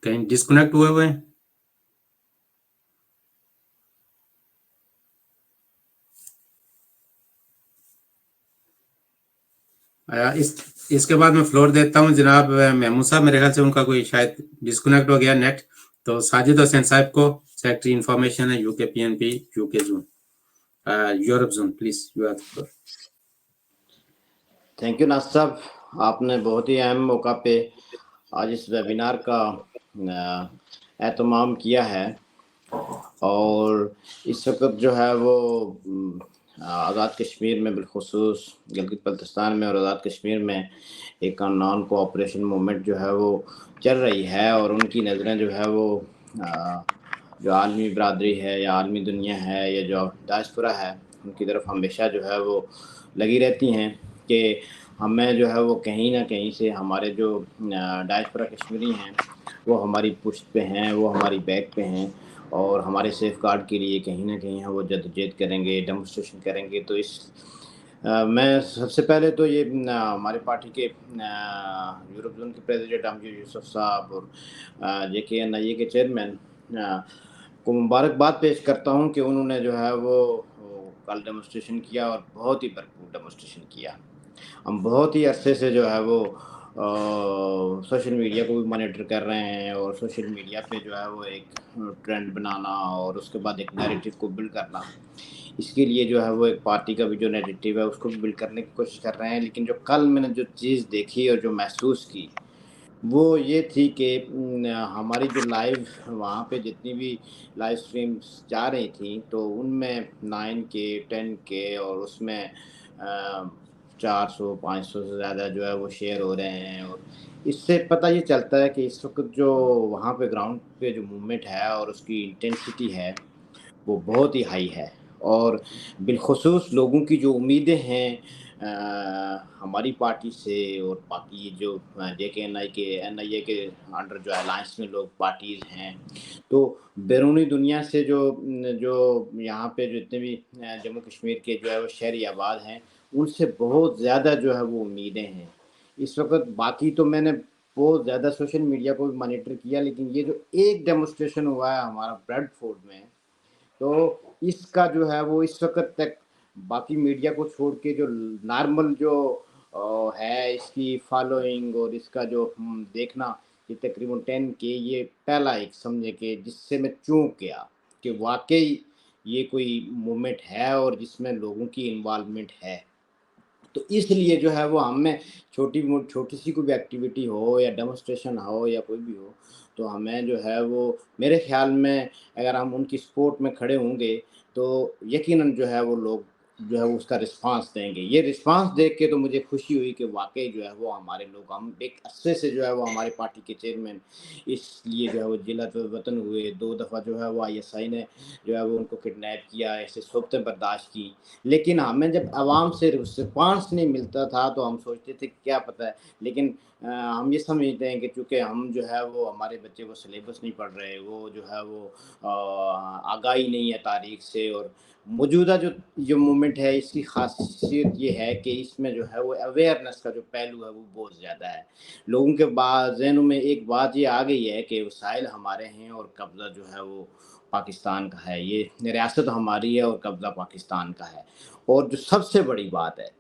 कहीं डिस्कनेक्ट हुए हैं? इसके बाद मैं फ्लोर देता हूं जनाब महमूद साहब, मेरे ख्याल से उनका कोई शायद डिस्कनेक्ट हो गया नेट। तो साजिद हुसैन साहब को, सेक्रेटरी इंफॉर्मेशन है UK PNP UK zone, Europe zone, please you have the floor. Thank you Nasir sahab, आपने बहुत ही अहम मौका पे आज इस वेबिनार का एहतमाम किया है। और इस वक्त जो है वो आज़ाद कश्मीर में, बिलखुसूस गिलगित बल्तिस्तान में और आज़ाद कश्मीर में एक नॉन कोऑपरेशन मूवमेंट जो है वो चल रही है। और उनकी नज़रें जो है वो जो आलमी बरादरी है या आलमी दुनिया है या जो डायस्पोरा है, उनकी तरफ हमेशा जो है वो लगी रहती हैं कि हमें जो है वो कहीं ना कहीं से हमारे जो डायस्पोरा कश्मीरी हैं वो हमारी पुश्त पे हैं, वो हमारी बैक पे हैं और हमारे सेफ गार्ड के लिए कहीं ना कहीं वो जद्दोजहद करेंगे, डेमोन्स्ट्रेशन करेंगे। तो इस मैं सबसे पहले तो ये हमारे पार्टी के यूरोप जोन के प्रेसिडेंट अमजद यूसुफ साहब और JKNIA के चेयरमैन को मुबारकबाद पेश करता हूँ कि उन्होंने जो है वो कल डेमोन्स्ट्रेशन किया और बहुत ही भरपूर डेमोन्स्ट्रेशन किया। हम बहुत ही अरसे से जो है वो सोशल मीडिया को भी मॉनिटर कर रहे हैं और सोशल मीडिया पे जो है वो एक ट्रेंड बनाना और उसके बाद एक नैरेटिव को बिल्ड करना, इसके लिए जो है वो एक पार्टी का भी जो नैरेटिव है उसको भी बिल्ड करने की कोशिश कर रहे हैं। लेकिन जो कल मैंने जो चीज़ देखी और जो महसूस की वो ये थी कि हमारी जो लाइव वहाँ पे जितनी भी लाइव स्ट्रीम्स जा रही थी तो उनमें 9K 10K और उसमें 400-500 से ज़्यादा जो है वो शेयर हो रहे हैं। और इससे पता ये चलता है कि इस वक्त जो वहाँ पे ग्राउंड पे जो मूवमेंट है और उसकी इंटेंसिटी है वो बहुत ही हाई है। और बिलखुसूस लोगों की जो उम्मीदें हैं हमारी पार्टी से और बाकी जो NIA के अंडर जो अलायंस में लोग पार्टीज़ हैं, तो बैरूनी दुनिया से जो यहाँ पे जितने भी जम्मू कश्मीर के जो है वो शहरी आबाद हैं, उनसे बहुत ज़्यादा जो है वो उम्मीदें हैं इस वक्त। बाकी तो मैंने बहुत ज़्यादा सोशल मीडिया को भी मॉनिटर किया, लेकिन ये जो एक डेमोन्स्ट्रेशन हुआ है हमारा ब्रेडफोर्ड में, तो इसका जो है वो इस वक्त तक बाकी मीडिया को छोड़ के जो नॉर्मल जो है इसकी फॉलोइंग और इसका जो देखना, ये तकरीबन 10K ये पहला एक समझे कि जिससे मैं चौंक गया कि वाकई ये कोई मूवमेंट है और जिसमें लोगों की इन्वॉल्वमेंट है। तो इसलिए जो है वो हमें छोटी सी कोई भी एक्टिविटी हो या डेमोन्स्ट्रेशन हो या कोई भी हो, तो हमें जो है वो मेरे ख़्याल में अगर हम उनकी सपोर्ट में खड़े होंगे तो यकीनन जो है वो लोग जो है वो उसका रिस्पांस देंगे। ये रिस्पांस देख के तो मुझे खुशी हुई कि वाक़ई जो है वो हमारे लोग, हम एक अरसे से जो है वो हमारी पार्टी के चेयरमैन इसलिए जो है वो जिलत वतन हुए। 2 दफ़ा जो है वो ISI ने जो है वो उनको किडनैप किया, ऐसे सोबतें बर्दाश्त की। लेकिन हमें जब आवाम से रिस्पांस नहीं मिलता था तो हम सोचते थे कि क्या पता है। लेकिन हम ये समझते हैं कि चूँकि हम जो है वो हमारे बच्चे वो सिलेबस नहीं पढ़ रहे, वो जो है वो आगाही नहीं है तारीख से। और मौजूदा जो मूवमेंट है इसकी ख़ासियत ये है कि इसमें जो है वो अवेयरनेस का जो पहलू है वो बहुत ज़्यादा है। लोगों के ज़हनों में एक बात ये आ गई है कि वसाइल हमारे हैं और कब्ज़ा जो है वो पाकिस्तान का है, ये रियासत हमारी है और कब्ज़ा पाकिस्तान का है। और जो सबसे बड़ी बात है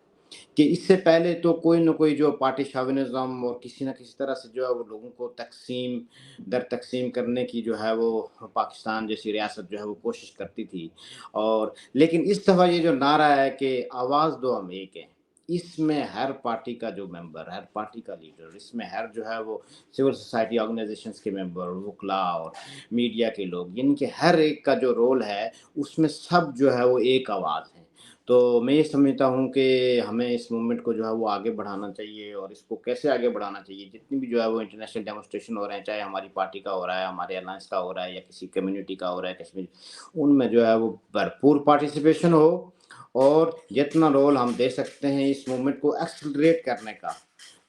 कि इससे पहले तो कोई न कोई जो पार्टी शाविनिज़्म और किसी न किसी तरह से जो है वो लोगों को तकसीम करने की जो है वो पाकिस्तान जैसी रियासत जो है वो कोशिश करती थी। और लेकिन इस दफ़ा ये जो नारा है कि आवाज़ दो हम एक हैं, اس میں ہر پارٹی کا جو ممبر، ہر پارٹی کا لیڈر، اس میں ہر جو ہے وہ سول سوسائٹی آرگنائزیشنز کے ممبر، وکلا اور میڈیا کے لوگ، یعنی کہ ہر ایک کا جو رول ہے اس میں سب جو ہے وہ ایک آواز ہے. تو میں یہ سمجھتا ہوں کہ ہمیں اس موومنٹ کو جو ہے وہ آگے بڑھانا چاہیے. اور اس کو کیسے آگے بڑھانا چاہیے؟ جتنی بھی جو ہے وہ انٹرنیشنل ڈیمونسٹریشن ہو رہے ہیں، چاہے ہماری پارٹی کا ہو رہا ہے، ہمارے الائنس کا ہو رہا ہے، یا کسی کمیونٹی کا ہو رہا ہے کشمیر، ان میں جو ہے وہ بھرپور پارٹیسپیشن ہو. اور جتنا رول ہم دے سکتے ہیں اس موومنٹ کو ایکسلریٹ کرنے کا،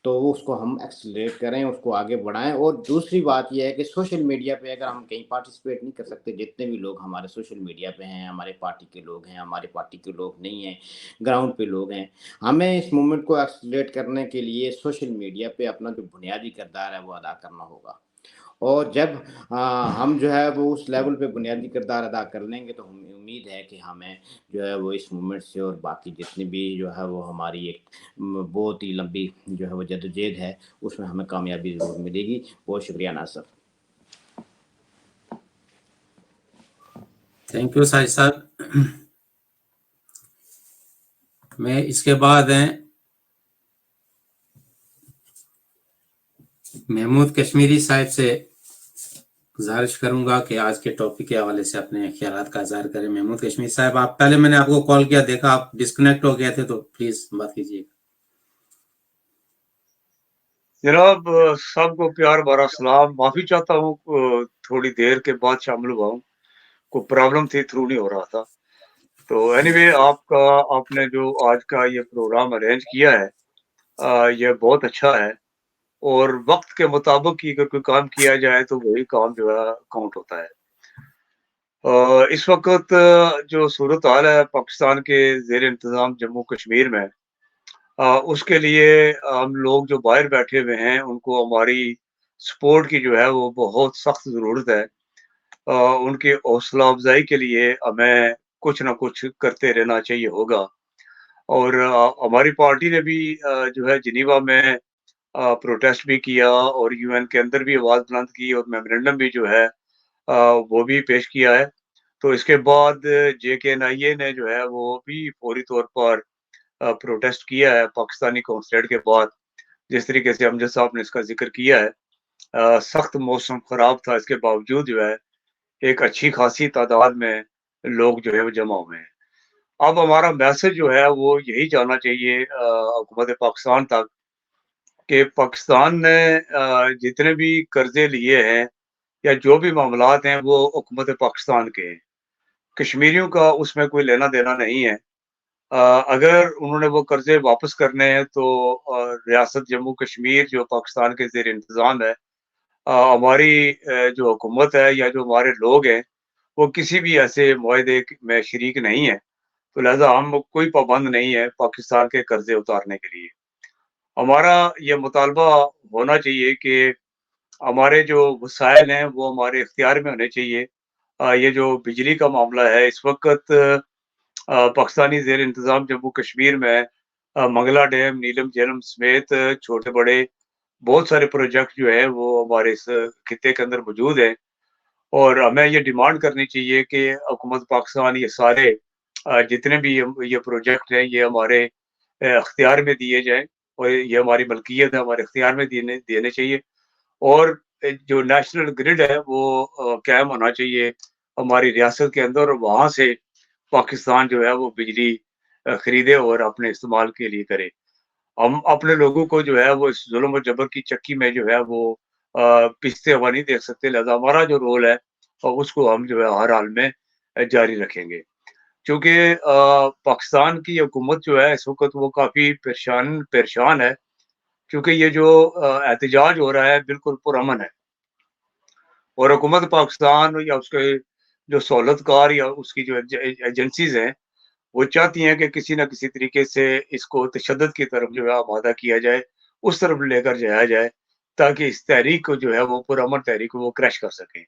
تو وہ اس کو ہم ایکسلریٹ کریں، اس کو آگے بڑھائیں. اور دوسری بات یہ ہے کہ سوشل میڈیا پہ اگر ہم کہیں پارٹیسپیٹ نہیں کر سکتے، جتنے بھی لوگ ہمارے سوشل میڈیا پہ ہیں، ہمارے پارٹی کے لوگ ہیں، ہمارے پارٹی کے لوگ نہیں ہیں، گراؤنڈ پہ لوگ ہیں، ہمیں اس موومنٹ کو ایکسلریٹ کرنے کے لیے سوشل میڈیا پہ اپنا جو بنیادی کردار ہے وہ ادا کرنا ہوگا. اور جب ہم جو ہے وہ اس لیول پہ بنیادی کردار ادا کر لیں گے، تو ہمیں امید ہے کہ ہمیں جو ہے وہ اس موومنٹ سے اور باقی جتنی بھی جو ہے وہ ہماری ایک بہت ہی لمبی جو ہے وہ جدوجہد ہے، اس میں ہمیں کامیابی ضرور ملے گی. بہت شکریہ ناصر. تھینک یو ساجد صاحب. میں اس کے بعد ہیں محمود کشمیری صاحب سے گزارش کروں گا کہ آج کے ٹاپک کے حوالے سے اپنے خیالات کا اظہار کریں. محمود کشمیری صاحب، آپ پہلے میں نے آپ کو کال کیا، دیکھا آپ ڈسکنیکٹ ہو گئے تھے، تو پلیز بات کیجیے. جناب سب کو پیار بھرا سلام. معافی چاہتا ہوں تھوڑی دیر کے بعد شامل ہوا ہوں، کوئی پرابلم تھی، تھرو نہیں ہو رہا تھا. تو اینی وے آپ نے جو آج کا یہ پروگرام ارینج کیا ہے یہ بہت اچھا ہے. اور وقت کے مطابق ہی اگر کوئی کام کیا جائے تو وہی کام جو ہے کاؤنٹ ہوتا ہے. اس وقت جو صورتحال ہے پاکستان کے زیر انتظام جموں کشمیر میں، اس کے لیے ہم لوگ جو باہر بیٹھے ہوئے ہیں ان کو ہماری سپورٹ کی جو ہے وہ بہت سخت ضرورت ہے. ان کی حوصلہ افزائی کے لیے ہمیں کچھ نہ کچھ کرتے رہنا چاہیے ہوگا. اور ہماری پارٹی نے بھی جو ہے جنیوا میں پروٹیسٹ بھی کیا، اور یو این کے اندر بھی آواز بلند کی، اور میمورنڈم بھی جو ہے وہ بھی پیش کیا ہے. تو اس کے بعد جے کے این آئی اے نے جو ہے وہ بھی فوری طور پر پروٹیسٹ کیا ہے پاکستانی کونسلیٹ کے بعد. جس طریقے سے امجد صاحب نے اس کا ذکر کیا ہے، سخت موسم خراب تھا، اس کے باوجود جو ہے ایک اچھی خاصی تعداد میں لوگ جو ہے وہ جمع ہوئے ہیں. اب ہمارا میسج جو ہے وہ یہی جانا چاہیے حکومت پاکستان تک کہ پاکستان نے جتنے بھی قرضے لیے ہیں یا جو بھی معاملات ہیں وہ حکومت پاکستان کے ہیں، کشمیریوں کا اس میں کوئی لینا دینا نہیں ہے. اگر انہوں نے وہ قرضے واپس کرنے ہیں تو ریاست جموں کشمیر جو پاکستان کے زیر انتظام ہے، ہماری جو حکومت ہے یا جو ہمارے لوگ ہیں وہ کسی بھی ایسے معاہدے میں شریک نہیں ہے. تو لہذا ہم کوئی پابند نہیں ہے پاکستان کے قرضے اتارنے کے لیے. ہمارا یہ مطالبہ ہونا چاہیے کہ ہمارے جو وسائل ہیں وہ ہمارے اختیار میں ہونے چاہیے. یہ جو بجلی کا معاملہ ہے، اس وقت پاکستانی زیر انتظام جموں کشمیر میں منگلا ڈیم، نیلم جھیلم سمیت چھوٹے بڑے بہت سارے پروجیکٹ جو ہیں وہ ہمارے اس خطے کے اندر موجود ہیں. اور ہمیں یہ ڈیمانڈ کرنی چاہیے کہ حکومت پاکستان یہ سارے جتنے بھی یہ پروجیکٹ ہیں یہ ہمارے اختیار میں دیے جائیں، اور یہ ہماری ملکیت ہے، ہمارے اختیار میں دینے چاہیے. اور جو نیشنل گرڈ ہے وہ قائم ہونا چاہیے ہماری ریاست کے اندر، اور وہاں سے پاکستان جو ہے وہ بجلی خریدے اور اپنے استعمال کے لیے کرے. ہم اپنے لوگوں کو جو ہے وہ اس ظلم و جبر کی چکی میں جو ہے وہ پستے ہوا نہیں دیکھ سکتے. لہذا ہمارا جو رول ہے اس کو ہم جو ہے ہر حال میں جاری رکھیں گے. چونکہ پاکستان کی حکومت جو ہے اس وقت وہ کافی پریشان ہے، کیونکہ یہ جو احتجاج ہو رہا ہے بالکل پرامن ہے، اور حکومت پاکستان یا اس کے جو سہولت کار یا اس کی جو ایجنسیز ہیں وہ چاہتی ہیں کہ کسی نہ کسی طریقے سے اس کو تشدد کی طرف جو ہے آمادہ کیا جائے، اس طرف لے کر جایا جائے، تاکہ اس تحریک کو جو ہے وہ پرامن تحریک کو وہ کریش کر سکیں.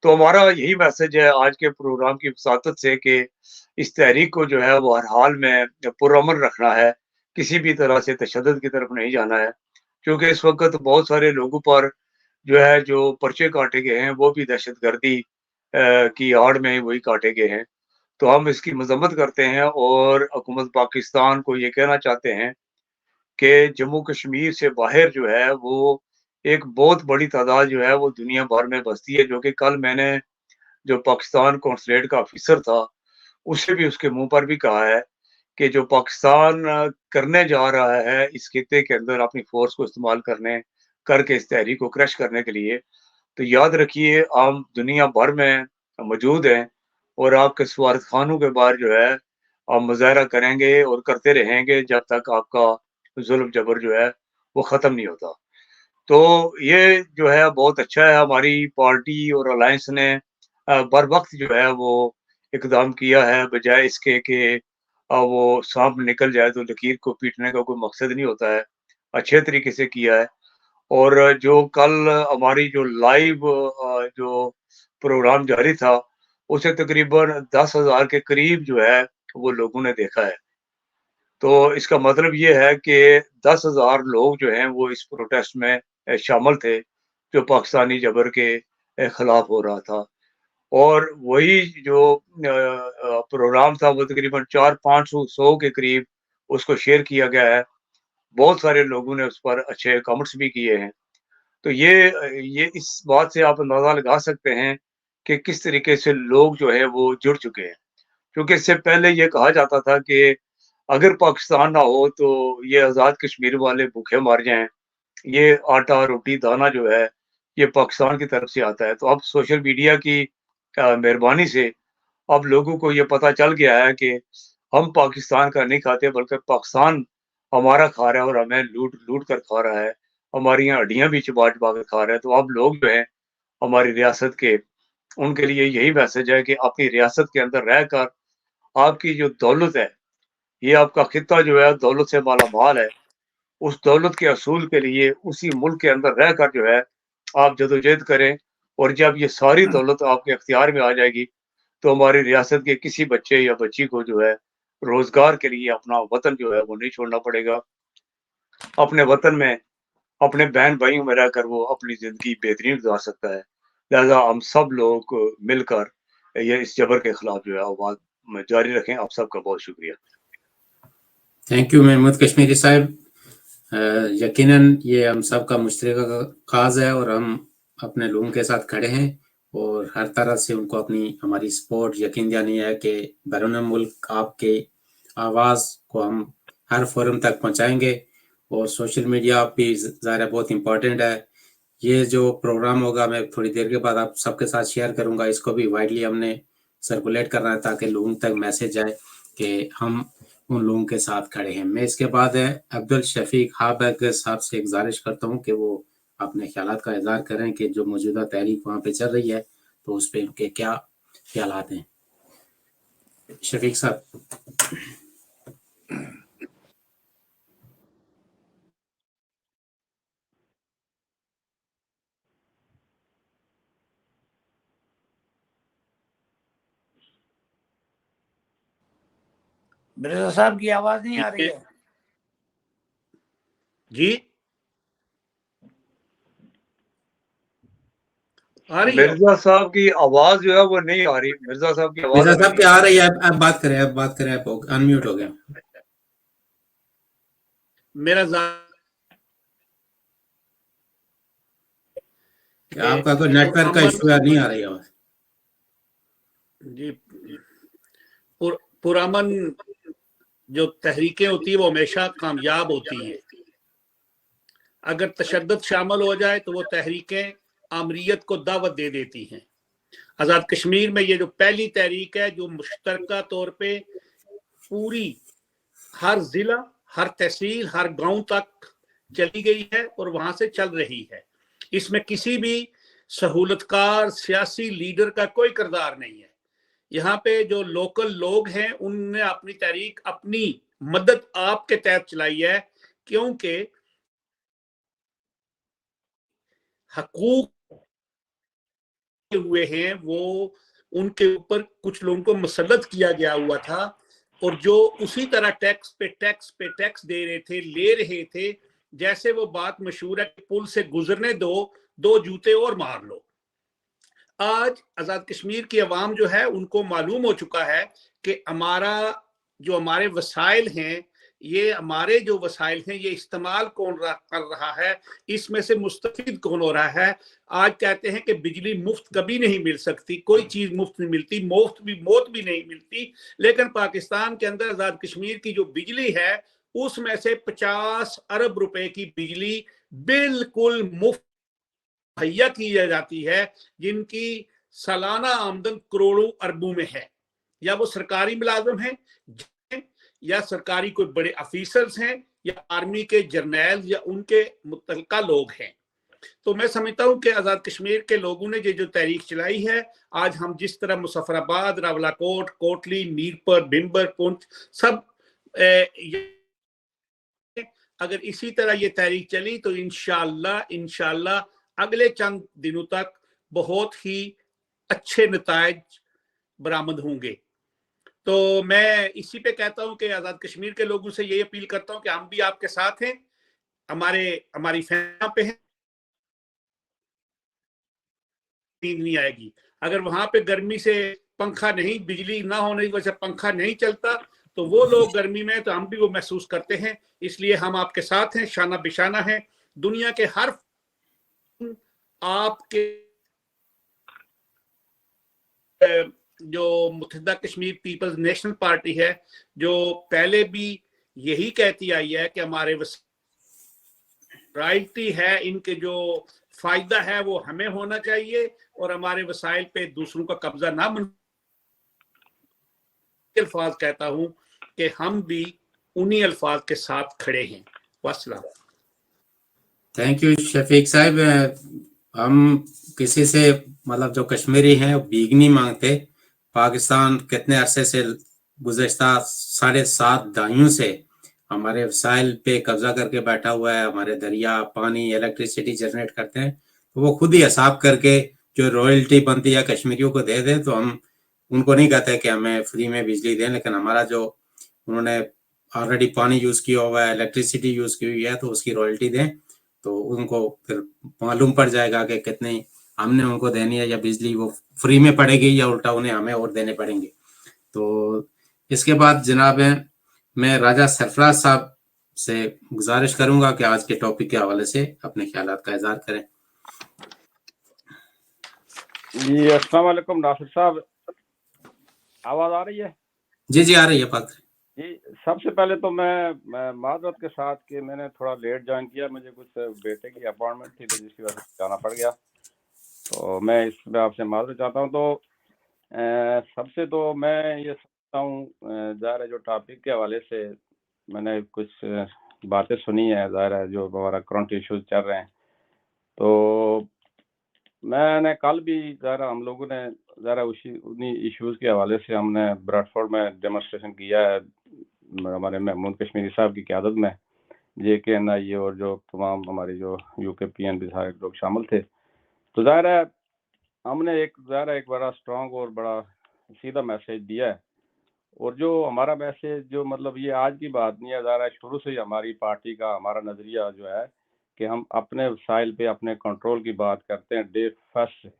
تو ہمارا یہی میسج ہے آج کے پروگرام کی وساطت سے کہ اس تحریک کو جو ہے وہ ہر حال میں پرامن رکھنا ہے، کسی بھی طرح سے تشدد کی طرف نہیں جانا ہے. کیونکہ اس وقت بہت سارے لوگوں پر جو ہے جو پرچے کاٹے گئے ہیں وہ بھی دہشت گردی کی آڑ میں وہی کاٹے گئے ہیں. तो हम इसकी मजम्मत करते हैं और हुकूमत पाकिस्तान को ये कहना चाहते हैं कि जम्मू कश्मीर से बाहर जो है वो एक बहुत बड़ी तादाद जो है वो दुनिया भर में बसती है, जो कि कल मैंने जो पाकिस्तान कौंसलेट का ऑफिसर था उससे भी उसके मुंह पर भी कहा है कि जो पाकिस्तान करने जा रहा है इस खित्ते के अंदर अपनी फोर्स को इस्तेमाल करके इस तहरीक को क्रश करने के लिए, तो याद रखिए हम दुनिया भर में मौजूद हैं और आपके सफारत खानों के बाहर जो है आप मुजाहरा करेंगे और करते रहेंगे जब तक आपका जुल्म जबर जो है वो ख़त्म नहीं होता। तो ये जो है बहुत अच्छा है, हमारी पार्टी और अलायंस ने बर वक्त जो है वो इकदाम किया है, बजाय इसके कि वो सांप निकल जाए तो लकीर को पीटने का कोई मकसद नहीं होता है। अच्छे तरीके से किया है और जो कल हमारी जो लाइव जो प्रोग्राम जारी था उसे तकरीबन 10,000 के करीब जो है वो लोगों ने देखा है। तो इसका मतलब ये है कि 10,000 लोग जो हैं वो इस प्रोटेस्ट में शामिल थे जो पाकिस्तानी जबर के खिलाफ हो रहा था। और वही जो प्रोग्राम था वो तकरीबन 400-500 के करीब उसको शेयर किया गया है। बहुत सारे लोगों ने उस पर अच्छे कमेंट्स भी किए हैं। तो ये इस बात से आप अंदाज़ा लगा सकते हैं कि किस तरीके से लोग जो है वो जुड़ चुके हैं। क्योंकि इससे पहले ये कहा जाता था कि अगर पाकिस्तान ना हो तो ये आज़ाद कश्मीर वाले भूखे मर जाएँ। ये आटा, रोटी, दाना जो है ये पाकिस्तान की तरफ से आता है। तो अब सोशल मीडिया की मेहरबानी से अब लोगों को ये पता चल गया है कि हम पाकिस्तान का नहीं खाते बल्कि पाकिस्तान हमारा खा रहा है और हमें लूट कर खा रहा है। हमारी यहाँ हड्डियाँ भी चबा-चबा कर खा रहा है। तो अब लोग जो हैं हमारी रियासत के, उनके लिए यही मैसेज है कि अपनी रियासत के अंदर रहकर आपकी जो दौलत है, ये आपका खित्ता जो है दौलत से मालामाल है। उस दौलत के असूल के लिए उसी मुल्क के अंदर रहकर जो है आप जदोजहद करें और जब ये सारी दौलत आपके इख्तियार में आ जाएगी तो हमारी रियासत के किसी बच्चे या बच्ची को जो है रोजगार के लिए अपना वतन जो है वो नहीं छोड़ना पड़ेगा। अपने वतन में अपने बहन भाइयों में रहकर वो अपनी जिंदगी बेहतरीन गुजार सकता है। लिहाजा हम सब लोग मिलकर ये इस जबर के खिलाफ जो है आवाज जारी रखें। आप सबका बहुत शुक्रिया। थैंक यू महमूद कश्मीरी साहब। यकीनन ये हम सब का मुश्तरका काज है और हम अपने लोगों के साथ खड़े हैं और हर तरह से उनको अपनी हमारी सपोर्ट यकीन दिलानी है कि बैरून मुल्क आपके आवाज़ को हम हर फोरम तक पहुंचाएंगे और सोशल मीडिया भी ज़ाहिर बहुत इम्पोर्टेंट है। ये जो प्रोग्राम होगा मैं थोड़ी देर के बाद आप सबके साथ शेयर करूंगा, इसको भी वाइडली हमने सर्कुलेट करना है ताकि लोगों तक मैसेज आए कि हम उन लोगों के साथ खड़े हैं। मैं इसके बाद अब्दुल शफीक हाबक साहब से गुजारिश करता हूं कि वो अपने ख्यालात का इज़हार करें कि जो मौजूदा तहरीक वहाँ पे चल रही है तो उस पर उनके क्या ख्यालात हैं। शफीक साहब। मिर्जा साहब की आवाज नहीं आ रही है जी? आ रही है? मिर्जा साहब की आवाज जो है वो नहीं आ रही। मिर्जा साहब की आवाज की आ रही है। अब बात करें, आप अनम्यूट हो गया। मेरा आपका कोई नेटवर्क का इशू नहीं आ रही आवाज जी। पुरअमन जो तहरीकें होती है वो हमेशा कामयाब होती हैं। अगर तशद्दुद शामिल हो जाए तो वो तहरीकें आमरीयत को दावत दे देती हैं। आज़ाद कश्मीर में ये जो पहली तहरीक है जो मुश्तरका तौर पे पूरी हर जिला, हर तहसील, हर गांव तक चली गई है और वहां से चल रही है। इसमें किसी भी सहूलतकार सियासी लीडर का कोई किरदार नहीं है। यहाँ पे जो लोकल लोग हैं उनने अपनी तहरीक अपनी मदद आपके तहत चलाई है, क्योंकि हकूक हुए हैं वो उनके ऊपर कुछ लोगों को मुसल्लत किया गया हुआ था और जो उसी तरह टैक्स पे टैक्स दे रहे थे, ले रहे थे। जैसे वो बात मशहूर है कि पुल से गुजरने दो, 2 जूते और मार लो। आज आज़ाद कश्मीर की अवाम जो है उनको मालूम हो चुका है कि हमारे वसाइल हैं, ये हमारे जो वसाइल हैं ये इस्तेमाल कौन कर रहा है, इसमें से मुस्तफिद कौन हो रहा है। आज कहते हैं कि बिजली मुफ्त कभी नहीं मिल सकती, कोई चीज मुफ्त नहीं मिलती, मौत भी नहीं मिलती, लेकिन पाकिस्तान के अंदर आज़ाद कश्मीर की जो बिजली है उसमें से 50 अरब रुपए की बिजली बिल्कुल मुफ्त मुहैया की जाती है, जिनकी सालाना आमदन करोड़ों अरबों में है, या वो सरकारी मुलाजिम हैं या सरकारी कोई बड़े ऑफिसर्स हैं या आर्मी के जर्नैल या उनके मुतल्लिका लोग हैं। तो मैं समझता हूं कि आज़ाद कश्मीर के लोगों ने जो तहरीक चलाई है, आज हम जिस तरह मुजफ्फराबाद, रावलाकोट, कोटली, मीरपुर, भिम्बर, पुंछ सब अगर इसी तरह ये तहरीक चली तो इंशाल्लाह अगले चंद दिनों तक बहुत ही अच्छे नतायज बरामद होंगे। तो मैं इसी पे कहता हूं कि आज़ाद कश्मीर के लोगों से यही अपील करता हूं कि हम भी आपके साथ हैं, हमारी फैमिली पे हैं, नींद नहीं आएगी। अगर वहां पे गर्मी से पंखा नहीं, बिजली ना होने की वजह से पंखा नहीं चलता, तो वो लोग गर्मी में, तो हम भी वो महसूस करते हैं। इसलिए हम आपके साथ हैं, शाना बिशाना है। दुनिया के हर आपके जो मुत्तहिदा कश्मीर पीपल्स नेशनल पार्टी है, जो पहले भी यही कहती आई है कि हमारे रॉयल्टी है, इनके जो फायदा है वो हमें होना चाहिए और हमारे वसाइल पे दूसरों का कब्जा ना बन। अल्फाज कहता हूं कि हम भी उन्हीं अल्फाज के साथ खड़े हैं। वस्सलाम। थैंक यू शफीक साहब। हम किसी से मतलब जो कश्मीरी हैं वो भीख नहीं मांगते। पाकिस्तान कितने अरसे से गुज़श्ता 7.5 दहाइयों से हमारे वसाइल पे कब्जा करके बैठा हुआ है। हमारे दरिया, पानी, इलेक्ट्रिसिटी जनरेट करते हैं, तो वो खुद ही हिसाब करके जो रॉयल्टी बनती है कश्मीरियों को दे दे। तो हम उनको नहीं कहते कि हमें फ्री में बिजली दें, लेकिन हमारा जो उन्होंने ऑलरेडी पानी यूज किया हुआ है, इलेक्ट्रिसिटी यूज की हुई है, तो उसकी रॉयल्टी दें, तो उनको फिर मालूम पड़ जाएगा कि कितनी हमने उनको देनी है, या बिजली वो फ्री में पड़ेगी या उल्टा उन्हें हमें और देने पड़ेंगे। तो इसके बाद जनाब मैं राजा सरफराज साहब से गुजारिश करूंगा कि आज के टॉपिक के हवाले से अपने ख्यालात का इज़हार करें। जी अस्सलाम वालेकुम नासिर साहब, आवाज आ रही है? जी आ रही है पाक जी। सबसे पहले तो मैं माजरत के साथ कि मैंने थोड़ा लेट ज्वाइन किया, मुझे कुछ बेटे की अपॉइंटमेंट थी, तो जिसकी वजह से जाना पड़ गया, तो मैं इसमें आपसे माजरत चाहता हूँ। तो सबसे तो मैं ये समझता हूँ, ज़ाहिर है जो टॉपिक के हवाले से मैंने कुछ बातें सुनी है, ज़ाहिर है जो हमारा करंट इश्यूज चल रहे हैं, तो मैंने कल भी ज़रा हम लोगों ने ज़रा उन्हीं इश्यूज़ के हवाले से हमने ब्रैडफोर्ड में डेमोन्स्ट्रेशन किया है, हमारे महमूद कश्मीरी साहब की क़यादत में, JKNI और जो तमाम हमारी जो UKPN भी सारे लोग शामिल थे। तो ज़ाहिर है हमने एक बड़ा स्ट्रॉन्ग और बड़ा सीधा मैसेज दिया है, और जो हमारा मैसेज जो मतलब ये आज की बात नहीं है, ज़ाहिर है शुरू से ही हमारी पार्टी का हमारा नज़रिया जो है कि हम अपने वसाइल पे अपने कंट्रोल की बात करते हैं डे फर्स्ट से,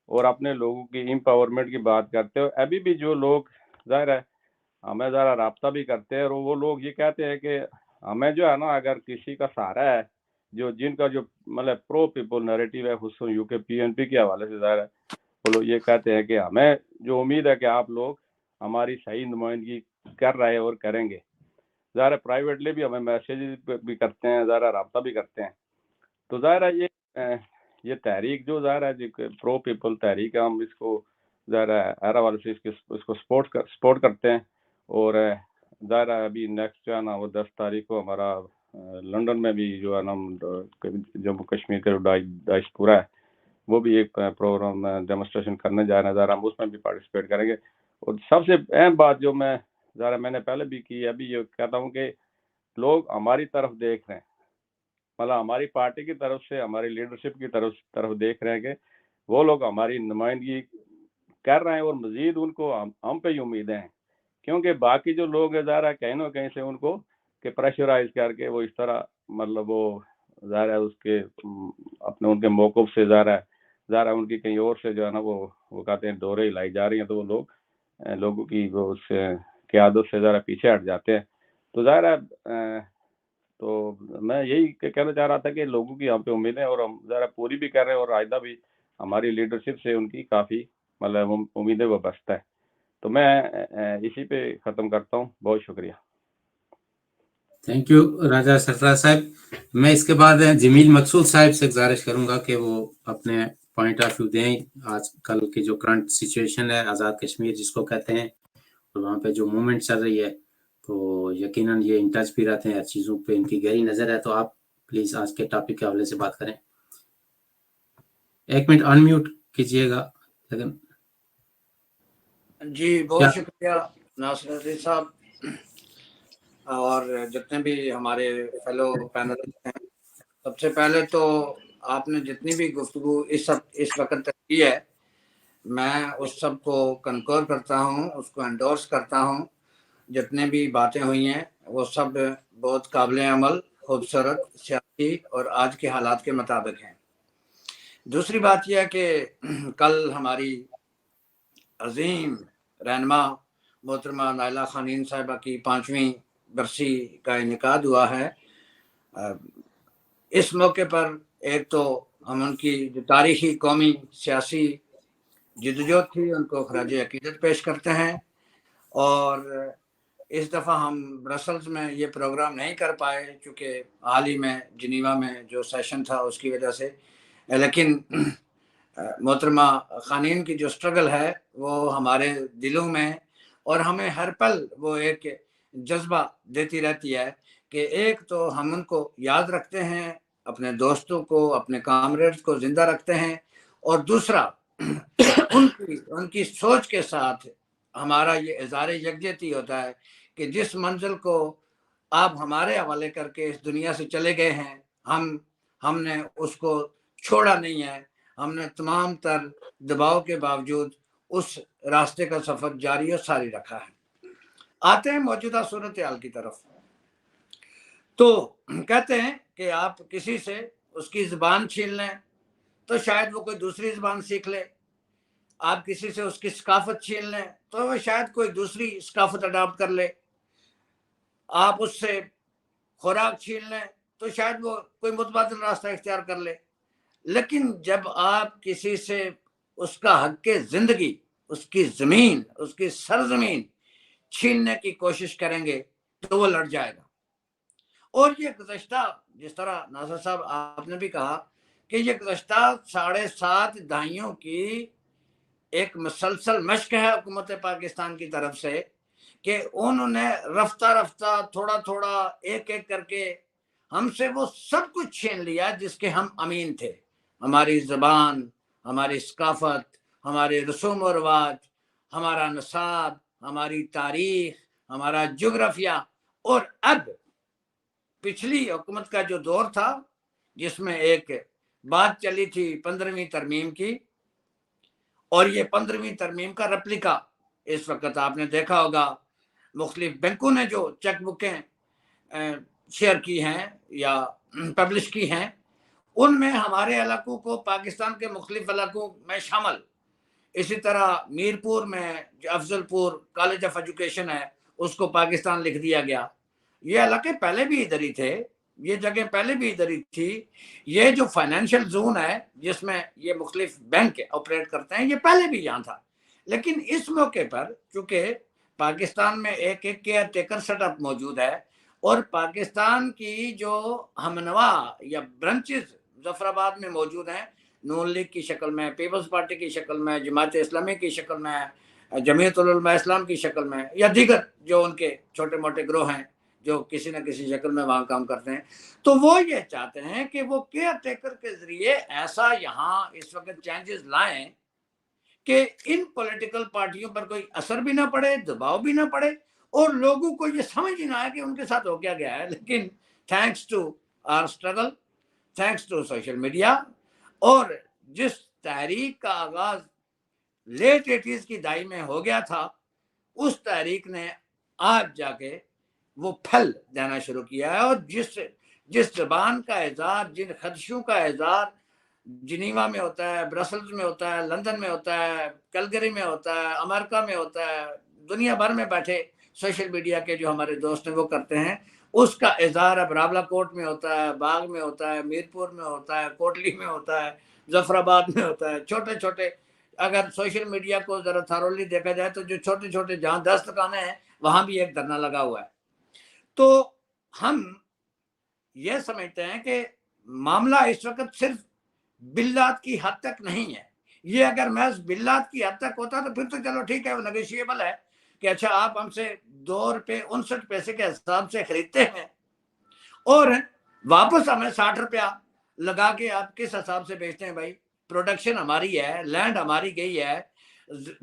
और अपने लोगों की एम्पावरमेंट की बात करते हैं। अभी भी जो लोग ज़ाहिर है हमें ज़रा राब्ता भी करते हैं, और वो लोग ये कहते हैं कि हमें जो है ना, अगर किसी का सहारा है, जो जिनका जो मतलब प्रो पीपल नैरेटिव है खुसूसन UKPNP के हवाले से, ज़ाहिर है वो लोग ये कहते हैं कि हमें जो उम्मीद है कि आप लोग हमारी सही नुमाइंदगी कर रहे हैं और करेंगे। ज़ाहिर प्राइवेटली भी हमें मैसेज भी करते हैं, ज़रा राब्ता भी करते हैं। तो ज़ाहिर है ये तहरीक जो ज़ाहिर है प्रो पीपल तहरीक है, हम इसको ज़ाहिर एरा वाले से इसको सपोर्ट करते हैं। और ज़ाहिर है अभी नेक्स्ट जो है ना वो 10 तारीख को हमारा लंदन में भी जो है ना जम्मू कश्मीर का जो डायस्पोरा है वो भी एक प्रोग्राम डेमोन्स्ट्रेशन करने जा रहे हैं, ज़रा हम उसमें भी पार्टिसिपेट करेंगे। और सबसे अहम बात जो मैंने पहले भी की, अभी ये कहता हूँ कि लोग हमारी तरफ देख रहे हैं, मतलब हमारी पार्टी की तरफ से, हमारी लीडरशिप की तरफ देख रहे हैं कि वो लोग हमारी नुमाइंदगी कर रहे हैं, और मजीद उनको हम पे ही उम्मीदें हैं, क्योंकि बाकी जो लोग हैं ज़ाहिर है कहीं ना कहीं से उनको के प्रेशराइज करके वो इस तरह मतलब वो ज़ाहिर है उसके अपने उनके मौक़िफ़ से ज़ाहिर है ज़ाहिर है उनकी कहीं और से जो है ना वो कहते हैं डोरे हिलाई जा रही हैं, तो वो लोगों की वो उस क़यादत से ज़रा पीछे हट जाते हैं। तो ज़ाहिर है तो मैं यही कहना चाह रहा था कि लोगों की हम पे उम्मीदें और हम ज़रा पूरी भी कर रहे हैं, और आइंदा भी हमारी लीडरशिप से उनकी काफ़ी मतलब उम्मीदें वाबस्ता है। तो मैं इसी पे ख़त्म करता हूँ। बहुत शुक्रिया। थैंक यू राजा सरफराज साहब। मैं इसके बाद जमील मकसूद साहब से गुजारिश करूंगा कि वो अपने पॉइंट ऑफ व्यू दें। आजकल की जो करंट सिचुएशन है, आज़ाद कश्मीर जिसको कहते हैं, और वहाँ पे जो मूवमेंट चल रही है, तो यकीनन ये इन टच भी रहते हैं, हर चीज़ों पे इनकी गहरी नज़र है। तो आप प्लीज़ आज के टॉपिक के हवाले से बात करें। 1 मिनट अनम्यूट कीजिएगा। लेकिन जी बहुत शुक्रिया नासिर अजीज साहब और जितने भी हमारे फेलो पैनलिस्ट हैं। सबसे पहले तो आपने जितनी भी गुफ्तगू इस वक्त तक की है, मैं उस सब को कंकोर करता हूँ, उसको एंडोर्स करता हूँ। जितने भी बातें हुई हैं वो सब बहुत काबिल अमल, खूबसूरत, सियासी और आज के हालात के मुताबिक हैं। दूसरी बात यह है कि कल हमारी अजीम रहनुमा मोहतरमा नाइला खानीन साहिबा की 5वीं बरसी का इनेकाद हुआ है। इस मौके पर एक तो हम उनकी जो तारीखी कौमी सियासी जिदोजहद थी उनको खराज अकीदत पेश करते हैं, और इस दफ़ा हम ब्रसल्स में ये प्रोग्राम नहीं कर पाए क्योंकि हाल ही में जिनीवा में जो सेशन था उसकी वजह से। लेकिन मोहतरमा खानीन की जो स्ट्रगल है वो हमारे दिलों में, और हमें हर पल वो एक जज्बा देती रहती है कि एक तो हम उनको याद रखते हैं, अपने दोस्तों को, अपने कामरेड्स को जिंदा रखते हैं, और दूसरा उनकी सोच के साथ हमारा ये इज़हार यकजहती होता है कि जिस मंजिल को आप हमारे हवाले करके इस दुनिया से चले गए हैं, हमने उसको छोड़ा नहीं है। हमने तमाम तर दबाव के बावजूद उस रास्ते का सफर जारी और सारी रखा है। आते हैं मौजूदा सूरत हाल की तरफ। तो कहते हैं कि आप किसी से उसकी ज़बान छीन लें तो शायद वो कोई दूसरी ज़बान सीख ले, आप किसी से उसकी सकाफत छीन लें तो वो शायद कोई दूसरी सकाफत अडॉप्ट कर ले, आप उससे खुराक छीन लें तो शायद वो कोई मुतबादिल रास्ता इख्तियार कर ले। लेकिन जब आप किसी से उसका हक़ ज़िंदगी, उसकी ज़मीन, उसकी सरज़मीन छीनने की कोशिश करेंगे तो वो लड़ जाएगा। और ये गुज़श्ता, जिस तरह नासिर साहब आपने भी कहा कि ये गुज़श्ता 7.5 दहाइयों की एक मुसलसल मश्क है हुकूमत पाकिस्तान की तरफ से कि उन्होंने रफ्ता रफ्ता थोड़ा थोड़ा एक एक करके हमसे वो सब कुछ छीन लिया जिसके हम अमीन थे। हमारी ज़बान, हमारी सकाफत, हमारे रसूम व रवाज, हमारा नसाब, हमारी तारीख, हमारा जोग्राफिया। और अब पिछली हुकूमत का जो दौर था जिसमें एक बात चली थी 15वीं तरमीम की, और ये 15वीं तरमीम का रेप्लिका इस वक्त आपने देखा होगा मुख्तलिफ बैंकों ने जो चेक बुकें शेयर की हैं या पब्लिश की हैं, उनमें हमारे इलाकों को पाकिस्तान के मुख्तलिफ इलाकों में शामिल, इसी तरह मीरपुर में जो अफजलपुर कॉलेज ऑफ एजुकेशन है उसको पाकिस्तान लिख दिया गया। ये इलाके पहले भी इधर ही थे, ये जगह पहले भी इधर ही थी। ये जो फाइनेंशियल जोन है जिसमें ये मुख्तलिफ बैंक ऑपरेट करते हैं, ये पहले भी यहाँ था। लेकिन इस मौके पर चूँकि पाकिस्तान में एक केयर टेकर सेटअप मौजूद है, और पाकिस्तान की जो हमनवा या ब्रांचेस जफराबाद में मौजूद हैं, नून लीग की शक्ल में, पीपल्स पार्टी की शक्ल में, जमात इस्लामी की शक्ल में, जमीयतुल उलमा इस्लाम की शक्ल में, या दीगर जो उनके छोटे मोटे ग्रोह हैं जो किसी न किसी शक्ल में वहाँ काम करते हैं, तो वो ये चाहते हैं कि वो केयर टेकर के जरिए ऐसा यहाँ इस वक्त चेंजेस लाएं कि इन पॉलिटिकल पार्टियों पर कोई असर भी ना पड़े, दबाव भी ना पड़े, और लोगों को ये समझ ही ना आए कि उनके साथ हो क्या गया है। लेकिन thanks to our struggle, thanks to social media, और जिस तहरीक का आगाज लेट 80s की दहाई में हो गया था, उस तहरीक ने आज जाके वो फल देना शुरू किया है। और जिस ज़बान का इज़हार, जिन खदशों का इज़हार जिनीवा में होता है, ब्रसल्स में होता है, लंदन में होता है, कैलगरी में होता है, अमेरिका में होता है, दुनिया भर में बैठे सोशल मीडिया के जो हमारे दोस्त हैं वो करते हैं। उसका इजहार अब रावलाकोट में होता है, बाग में होता है, मीरपुर में होता है, कोटली में होता है, जफराबाद में होता है। छोटे छोटे, अगर सोशल मीडिया को जरा थॉरोली देखा जाए तो जो छोटे छोटे जहाँ 10 दुकानें हैं वहां भी एक धरना लगा हुआ है। तो हम ये समझते हैं कि मामला इस वक्त सिर्फ बिल्लात की हद तक नहीं है। ये अगर महज बिल्लात की हद तक होता तो फिर तो चलो ठीक है, वो नेगोशिएबल है कि अच्छा आप हमसे 2 रुपये 59 पैसे के हिसाब से खरीदते हैं और वापस हमें 60 रुपया लगा के आप किस हिसाब से बेचते हैं। भाई प्रोडक्शन हमारी है, लैंड हमारी गई है,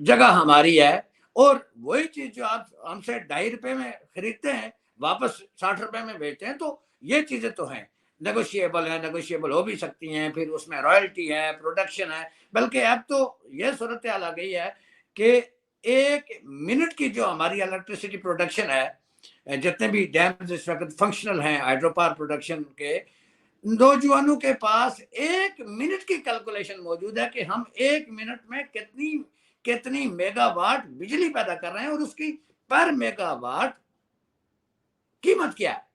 जगह हमारी है, और वही चीज जो आप हमसे 2.5 रुपये में खरीदते हैं वापस 60 रुपये में बेचते हैं। तो ये चीजें तो हैं, नेगोशिएबल है, नेगोशिएबल हो भी सकती हैं। फिर उसमें रॉयल्टी है, प्रोडक्शन है, बल्कि अब तो ये सूरत हाल आ गई है कि 1 मिनट की जो हमारी इलेक्ट्रिसिटी प्रोडक्शन है, जितने भी डैम इस वक्त फंक्शनल हैं हाइड्रो पावर प्रोडक्शन के, नौजवानों के पास 1 मिनट की कैलकुलेशन मौजूद है कि हम 1 मिनट में कितनी मेगावाट बिजली पैदा कर रहे हैं और उसकी पर मेगावाट कीमत क्या है।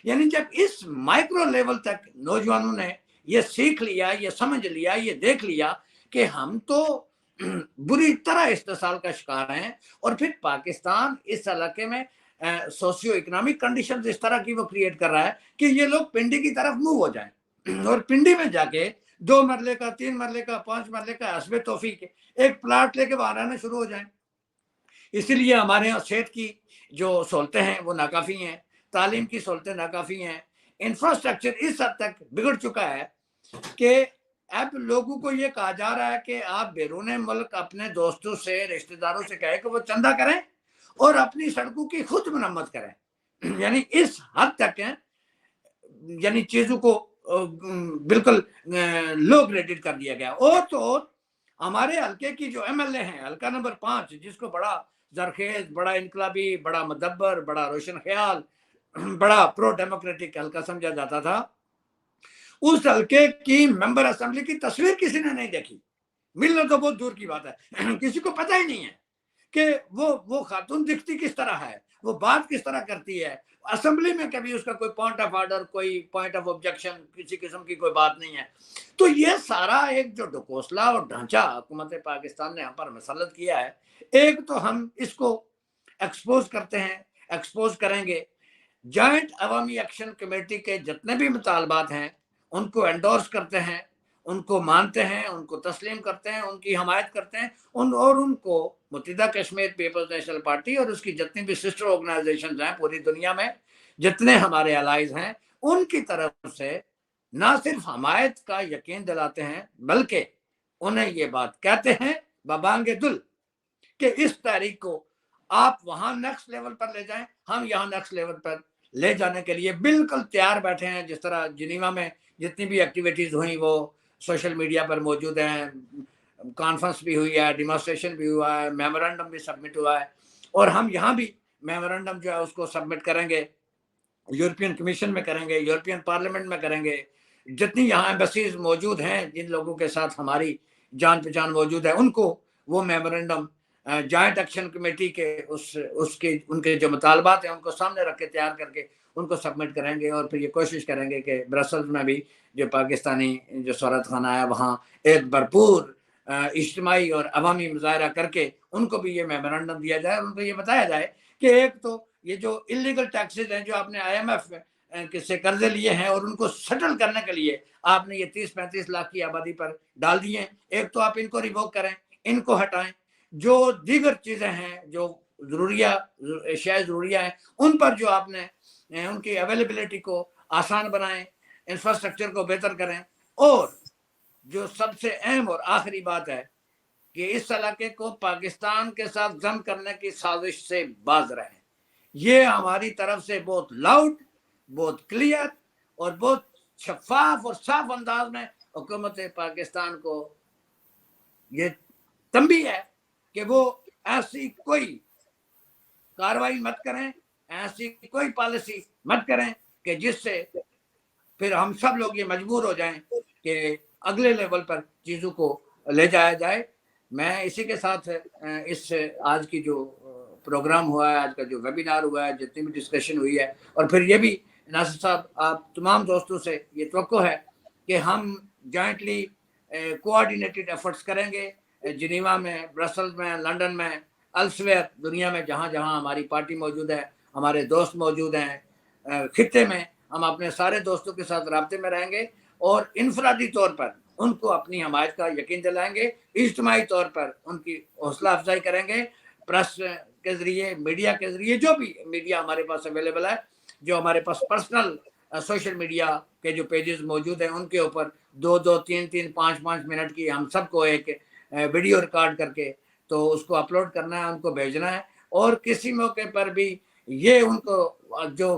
यानी जब इस माइक्रो लेवल तक नौजवानों ने ये सीख लिया, ये समझ लिया, ये देख लिया कि हम तो बुरी तरह इस्तेसाल का शिकार हैं, और फिर पाकिस्तान इस इलाके में सोशियो इकोनॉमिक कंडीशंस इस तरह की वो क्रिएट कर रहा है कि ये लोग पिंडी की तरफ मूव हो जाएं और पिंडी में जाके 2 मरले का, 3 मरले का, 5 मरले का हस्बे तौफीक एक प्लाट लेके बाहर आना शुरू हो जाएं। इसीलिए हमारे यहाँ सेहत की जो सहूलतें हैं वो नाकाफी हैं, तालीम की सहूलतें नाकाफी हैं, इंफ्रास्ट्रक्चर इस हद तक बिगड़ चुका है कि अब लोगों को ये कहा जा रहा है कि आप बैरून मुल्क अपने दोस्तों से, रिश्तेदारों से कहें कि वो चंदा करें और अपनी सड़कों की खुद मरम्मत करें। यानी इस हद तक है, यानी चीजों को बिल्कुल लो ग्रेडेड कर दिया गया। और तो और हमारे हल्के की जो एमएलए हैं, हल्का नंबर 5, जिसको बड़ा जरखेज, बड़ा इनकलाबी, बड़ा मदब्बर, बड़ा रोशन ख्याल, बड़ा प्रो डेमोक्रेटिक हल्का समझा जाता था, उस हल्के की मेंबर असेंबली की तस्वीर किसी ने नहीं देखी। मिलना तो बहुत दूर की बात है, किसी को पता ही नहीं है कि वो खातून दिखती किस तरह है, वो बात किस तरह करती है, असेंबली में कभी उसका कोई पॉइंट ऑफ ऑर्डर, कोई पॉइंट ऑफ ऑब्जेक्शन, किसी किस्म की कोई बात नहीं है। तो ये सारा एक जो ढकोसला और ढांचा हुकूमत पाकिस्तान ने हम पर मुसल्लत किया है, एक तो हम इसको एक्सपोज करते हैं, एक्सपोज करेंगे। जॉइंट अवामी एक्शन कमेटी के जितने भी मुतालबात हैं उनको एंडोर्स करते हैं, उनको मानते हैं, उनको तस्लीम करते हैं, उनकी हमायत करते हैं, और उनको मुत्तहिदा कश्मीर पीपल्स नेशनल पार्टी और उसकी जितनी भी सिस्टर ऑर्गेनाइजेशन हैं पूरी दुनिया में, जितने हमारे अलाइज हैं, उनकी तरफ से ना सिर्फ हमायत का यकीन दिलाते हैं बल्कि उन्हें ये बात कहते हैं बबांगे दुल कि इस तारीख को आप वहां नेक्स्ट लेवल पर ले जाएं, हम यहाँ नेक्स्ट लेवल पर ले जाने के लिए बिल्कुल तैयार बैठे हैं। जिस तरह जिनीवा में जितनी भी एक्टिविटीज हुई वो सोशल मीडिया पर मौजूद हैं, कॉन्फ्रेंस भी हुई है, डिमॉन्स्ट्रेशन भी हुआ है, मेमोरेंडम भी सबमिट हुआ है, और हम यहाँ भी मेमोरेंडम जो है उसको सबमिट करेंगे, यूरोपियन कमीशन में करेंगे, यूरोपियन पार्लियामेंट में करेंगे। जितनी यहाँ एम्बेसीज मौजूद हैं, जिन लोगों के साथ हमारी जान पहचान मौजूद है, उनको वो मेमोरेंडम जॉइंट एक्शन कमेटी के उसके उनके जो मुतालबात हैं उनको सामने रख के तैयार करके उनको सबमिट करेंगे, और फिर ये कोशिश करेंगे कि ब्रसल्स में भी जो पाकिस्तानी जो सफारत खाना है वहाँ एक भरपूर इज्तिमाई और अवामी मुजाहरा करके उनको भी ये मेमोरेंडम दिया जाए, उनको ये बताया जाए कि एक तो ये जो इलीगल टैक्सेस हैं जो आपने IMF से कर्जे लिए हैं और उनको सेटल करने के लिए आपने ये 30-35 लाख की आबादी पर डाल दिए, एक तो आप इनको रिवोक करें, इनको हटाएं। जो दीगर चीजें हैं जो अशिया ज़रूरिया है उन पर जो आपने उनकी अवेलेबिलिटी को आसान बनाएं, इंफ्रास्ट्रक्चर को बेहतर करें, और जो सबसे अहम और आखिरी बात है कि इस इलाके को पाकिस्तान के साथ जंग करने की साजिश से बाज रहें। ये हमारी तरफ से बहुत लाउड, बहुत क्लियर और बहुत शफाफ और साफ अंदाज में हुकूमत पाकिस्तान को ये तंबी है कि वो ऐसी कोई कार्रवाई मत करें, ऐसी कोई पॉलिसी मत करें कि जिससे फिर हम सब लोग ये मजबूर हो जाएं कि अगले लेवल पर चीज़ों को ले जाया जाए। मैं इसी के साथ इस आज की जो प्रोग्राम हुआ है, आज का जो वेबिनार हुआ है, जितनी भी डिस्कशन हुई है, और फिर ये भी नासिर साहब आप तमाम दोस्तों से ये तवक्को है कि हम जॉइंटली कोऑर्डिनेटेड एफर्ट्स करेंगे जिनेवा में, ब्रसल्स में, लंदन में, अल्सवेयर दुनिया में जहाँ जहाँ हमारी पार्टी मौजूद है, हमारे दोस्त मौजूद हैं, खित्ते में हम अपने सारे दोस्तों के साथ राब्ते में रहेंगे और इनफरादी तौर पर उनको अपनी हमायत का यकीन दिलाएंगे, इज्तिमाई तौर पर उनकी हौसला अफजाई करेंगे, प्रेस के ज़रिए, मीडिया के ज़रिए, जो भी मीडिया हमारे पास अवेलेबल है, जो हमारे पास पर्सनल सोशल मीडिया के जो पेजेस मौजूद हैं उनके ऊपर 2-2, 3-3, 5-5 मिनट की हम सबको एक वीडियो रिकॉर्ड करके तो उसको अपलोड करना है, उनको भेजना है। और किसी मौके पर भी ये उनको जो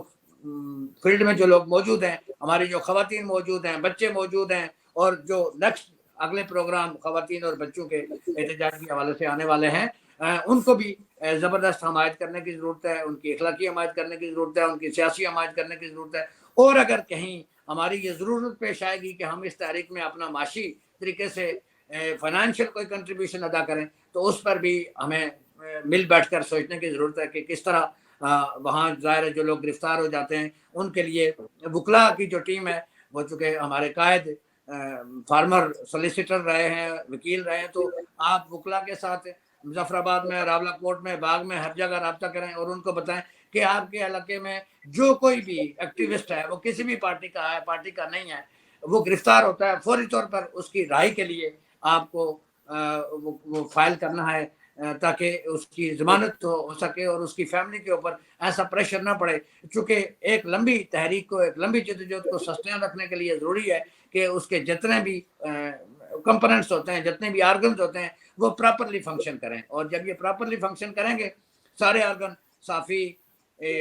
फील्ड में जो लोग मौजूद हैं, हमारी जो ख़वातीन मौजूद हैं, बच्चे मौजूद हैं, और जो नेक्स्ट अगले प्रोग्राम ख़वातीन और बच्चों के एहतजाज के हवाले से आने वाले हैं, उनको भी ज़बरदस्त हमायत करने की ज़रूरत है, उनकी अखलाकी हमायत करने की ज़रूरत है, उनकी सियासी हमायत करने की ज़रूरत है। और अगर कहीं हमारी ये ज़रूरत पेश आएगी कि हम इस तहरीक में अपना माशी तरीके से फाइनेंशियल कोई कंट्रीब्यूशन अदा करें, तो उस पर भी हमें मिल बैठ कर सोचने की ज़रूरत है कि किस तरह वहाँ ज़ाहिर है जो लोग गिरफ्तार हो जाते हैं उनके लिए वकला की जो टीम है, वो चूँकि हमारे कायद फार्मर सोलिसिटर रहे हैं, वकील रहे हैं, तो आप वकला के साथ मुजफ्फराबाद में, रावलाकोट में, बाग में, हर जगह रब्ता करें और उनको बताएं कि आपके इलाके में जो कोई भी एक्टिविस्ट है, वो किसी भी पार्टी का है, पार्टी का नहीं है, वो गिरफ्तार होता है, फौरी तौर पर उसकी राय के लिए आपको वो फाइल करना है ताकि उसकी ज़मानत हो सके और उसकी फैमिली के ऊपर ऐसा प्रेशर ना पड़े। चूँकि एक लंबी तहरीक को, एक लंबी जद्दोजहद को सस्टेन रखने के लिए ज़रूरी है कि उसके जितने भी कंपोनेंट्स होते हैं, जितने भी आर्गन्स होते हैं, वो प्रॉपरली फंक्शन करें। और जब ये प्रॉपरली फंक्शन करेंगे, सारे आर्गन, साफ़ी,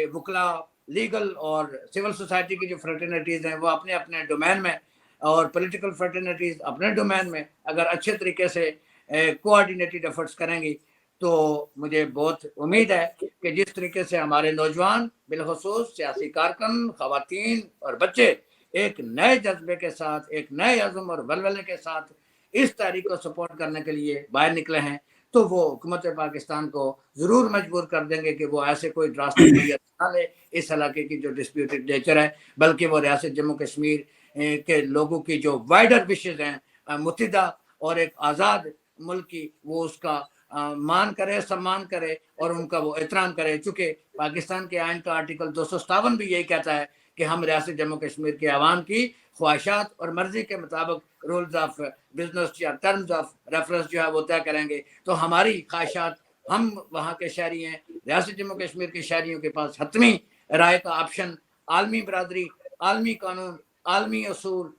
वकला, लीगल और सिविल सोसाइटी की जो फ्रेटर्निटीज़ हैं वो अपने अपने डोमेन में, और पॉलिटिकल फ्रेटर्निटीज़ अपने डोमेन में अगर अच्छे तरीके से कोऑर्डिनेटेड एफर्ट्स करेंगी, तो मुझे बहुत उम्मीद है कि जिस तरीके से हमारे नौजवान, बिलखुसूस सियासी कारकुन, ख़वातीन और बच्चे एक नए जज्बे के साथ, एक नए अज़्म और वलवले के साथ इस तहरीक को सपोर्ट करने के लिए बाहर निकले हैं, तो वो हुकूमत पाकिस्तान को ज़रूर मजबूर कर देंगे कि वो ऐसे कोई ड्रास्टिक मेजर ना ले इस इलाके की जो डिस्प्यूटेड नेचर है, बल्कि वो रियासत जम्मू कश्मीर के लोगों की जो वाइडर विशेज़ हैं, मुत्तहिदा और एक आज़ाद मुल्क की, वो उसका मान करे, सम्मान करे और उनका वो एहतराम करे। चूँकि पाकिस्तान के आइन का आर्टिकल 257 भी यही कहता है कि हम रियासत जम्मू कश्मीर के अवाम की ख्वाहिशात और मर्जी के मुताबिक रूल्स ऑफ बिजनेस या टर्म्स ऑफ रेफरेंस जो है वो तय करेंगे। तो हमारी ख्वाहिशात, हम वहाँ के शहरी हैं, रियासत जम्मू कश्मीर के शहरियों के पास हतमी राय का ऑप्शन आलमी बरादरी, आलमी कानून, आलमी असूल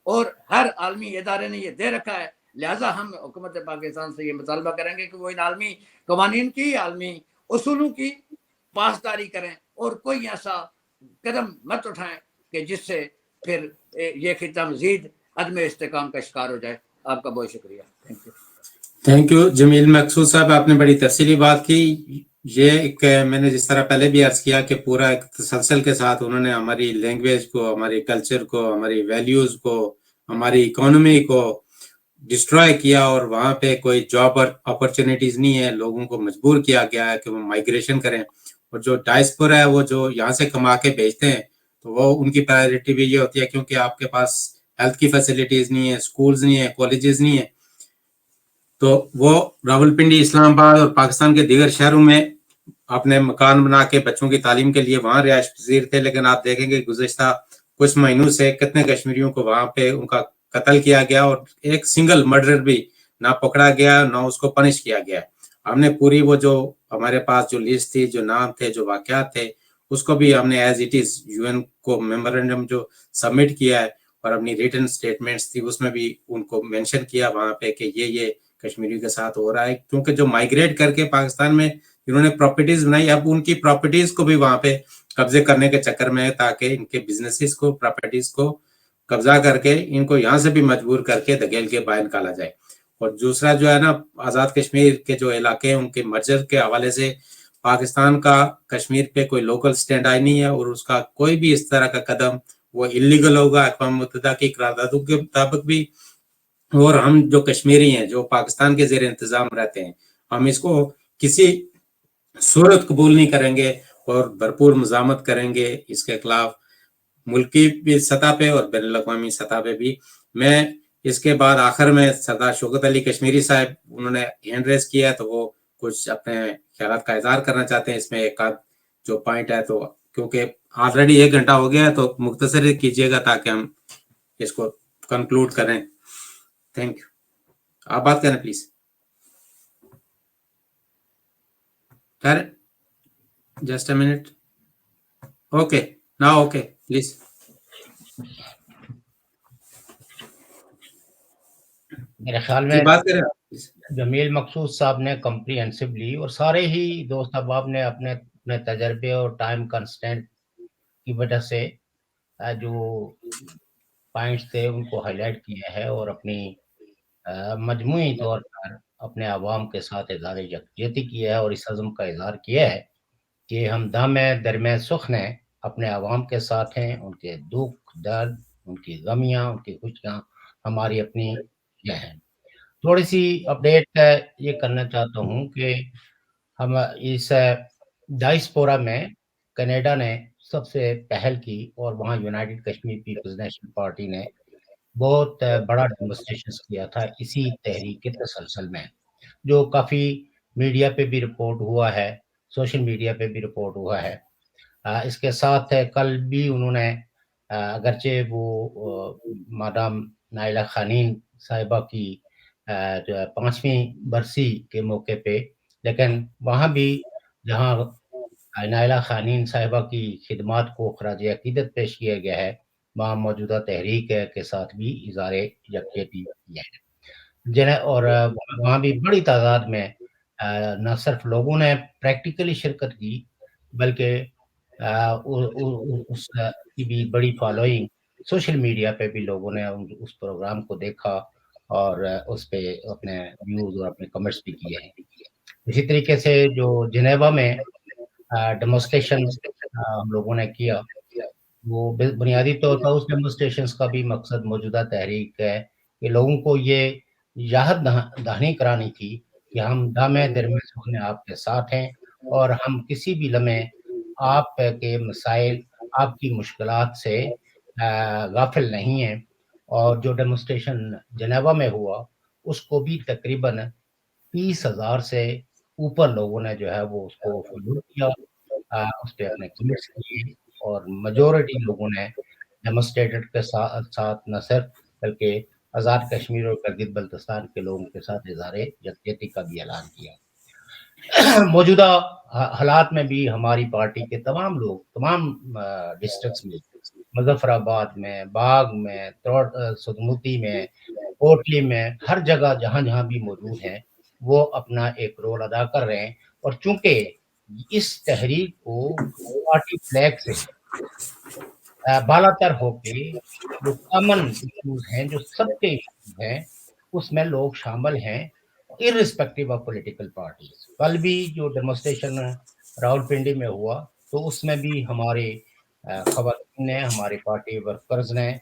और हर आलमी इदारे ने ये दे रखा है। लिहाजा हम हुकूमत पाकिस्तान से ये मुतालबा करेंगे कि वो इन आलमी कवानीन की, आलमी उसूलों की पासदारी करें और कोई ऐसा कदम मत उठाएं कि जिससे फिर ये खित्ता मजीद अदम इस्तेकाम का शिकार हो जाए। आपका बहुत शुक्रिया। थैंक यू जमील मकसूद साहब, आपने बड़ी तफसीली बात की। ये एक मैंने जिस तरह पहले भी अर्ज किया कि पूरा एक तसलसल के साथ उन्होंने हमारी लैंग्वेज को, हमारे कल्चर को, हमारी वैल्यूज को, हमारी इकोनॉमी को डिस्ट्रॉय किया और वहाँ पे कोई जॉब अपॉर्चुनिटीज नहीं है, लोगों को मजबूर किया गया है कि वो माइग्रेशन करें। और जो डायस्पोरा है वो जो यहाँ से कमा के भेजते हैं, तो वो उनकी प्रायोरिटी भी ये होती है क्योंकि आपके पास हेल्थ की फैसिलिटीज नहीं है, स्कूल्स नहीं है, कॉलेजेस नहीं है, तो वो रावलपिंडी, इस्लामाबाद और पाकिस्तान के दीगर शहरों में अपने मकान बना के बच्चों की तालीम के लिए वहाँ रिहायश पजीर थे। लेकिन आप देखेंगे गुज़िश्ता कुछ महीनों से कितने कश्मीरियों को वहाँ पे उनका कत्ल किया गया और एक सिंगल मर्डर भी ना पकड़ा गया, ना उसको पनिश किया गया। हमने पूरी वो जो हमारे पास जो लिस्ट थी, जो नाम थे, जो वाकयात थे, उसको भी हमने एज इट इज यूएन को मेमोरेंडम जो सबमिट किया है और अपनी रिटन स्टेटमेंट्स थी उसमें भी उनको मेंशन किया वहाँ पे कि ये कश्मीरियों के साथ हो रहा है। क्योंकि जो माइग्रेट करके पाकिस्तान में जिन्होंने प्रॉपर्टीज बनाई, अब उनकी प्रॉपर्टीज को भी वहाँ पे कब्जे करने के चक्कर में है ताकि इनके बिजनेसेस को, प्रॉपर्टीज को कब्जा करके इनको यहाँ से भी मजबूर करके धकेल के बाहर निकाला जाए। और दूसरा जो है ना, आज़ाद कश्मीर के जो इलाके हैं उनके मर्जर के हवाले से पाकिस्तान का कश्मीर पे कोई लोकल स्टैंड आई नहीं है और उसका कोई भी इस तरह का कदम वो इलीगल होगा। अक़वाम मुत्तहिदा की करारदादों के मुताबिक भी और हम जो कश्मीरी हैं, जो पाकिस्तान के ज़ेर इंतज़ाम रहते हैं, हम इसको किसी सूरत कबूल नहीं करेंगे और भरपूर मज़ामत करेंगे इसके खिलाफ, मुल्की भी सतह पे और बैनुल अक़वामी सतह पे भी। मैं इसके बाद आखिर में सरदार शौकत अली कश्मीरी साहब, उन्होंने हैंड रेस किया है, तो वो कुछ अपने ख्यालात का इज़हार करना चाहते हैं। इसमें एक आध जो पॉइंट है, तो क्योंकि ऑलरेडी 1 घंटा हो गया है, तो मुख्तसर कीजिएगा ताकि हम इसको कंक्लूड करें। Thank you. आप बात करें please. Just a minute. Okay, now okay please. मेरे ख्याल जी में बात करें आप, please। जमील मकसूद साहब ने कम्प्रीहेंसिवली और सारे ही दोस्त अहबाब ने अपने अपने तजर्बे और टाइम कंस्टेंट की वजह से जो पॉइंट्स थे उनको हाईलाइट किया है और अपनी मजमूई तौर पर अपने अवाम के साथ इज़हार यकजहती किया है और इस अज़्म का इज़हार किया है कि हम दरमे सुख ने अपने अवाम के साथ हैं, उनके दुख दर्द, उनकी गमियाँ, उनकी खुशियाँ हमारी अपनी ये हैं। थोड़ी सी अपडेट ये करना चाहता हूँ कि हम इस डायस्पोरा में कनाडा ने सबसे पहल की और वहाँ united Kashmir peoples national party ने बहुत बड़ा डेमोन्स्ट्रेशंस किया था इसी तहरीक के तसलसल में, जो काफ़ी मीडिया पे भी रिपोर्ट हुआ है, सोशल मीडिया पे भी रिपोर्ट हुआ है। इसके साथ कल भी उन्होंने अगरचे वो मादाम नाइला खानीन साहिबा की जो है 5वीं बरसी के मौके पे, लेकिन वहाँ भी जहाँ नाइला खानीन साहिबा की खिदमात को खराज अकीदत पेश किया गया है, वहाँ मौजूदा तहरीक के साथ भी इज़हार यकजहती किया है। जिन्हें और वहाँ भी बड़ी तादाद में न सिर्फ लोगों ने प्रैक्टिकली शिरकत की, बल्कि उस की भी बड़ी फॉलोइंग सोशल मीडिया पे भी लोगों ने उस प्रोग्राम को देखा और उस पे अपने व्यूज़ और अपने कमेंट्स भी किए हैं। इसी तरीके से जो जिनेवा में डेमोन्स्ट्रेशन हम लोगों ने किया, वो बुनियादी तौर पर उस डेमोन्स्ट्रेशंस का भी मकसद मौजूदा तहरीक है कि लोगों को ये याद दहानी करानी थी कि हम दामे दरमे सुखने आपके साथ हैं और हम किसी भी लम्हे आप के मसाइल, आपकी मुश्किलात से गाफिल नहीं हैं। और जो डेमोन्स्ट्रेशन जिनेवा में हुआ, उसको भी तकरीबन 30,000 से ऊपर लोगों ने जो है वो उसको फॉलो किया, उस पे अपने कमेंट्स किए और मेजॉरिटी लोगों ने डेमोन्स्ट्रेटेड के साथ न सिर्फ बल्कि आज़ाद कश्मीर और गिलगित बल्तिस्तान के लोगों के साथ इज़हार यकजहती का भी ऐलान किया। मौजूदा हालात में भी हमारी पार्टी के तमाम लोग तमाम डिस्ट्रिक्ट्स में, मुजफ्फराबाद में, बाग में, सदमुती में, कोटली में, हर जगह जहाँ-जहाँ भी मौजूद हैं, वो अपना एक रोल अदा कर रहे हैं। और चूँकि इस तहरीक को पार्टी फ्लैग से बालातर होके जो कॉमन इश्यूज़ हैं, जो सबके इश्यूज़ हैं, उसमें लोग शामिल हैं इर्रिस्पेक्टिव ऑफ पॉलिटिकल पार्टीज। कल भी जो डेमोन्स्ट्रेशन रावलपिंडी में हुआ, तो उसमें भी हमारे खवातीन ने, हमारे पार्टी वर्कर्स ने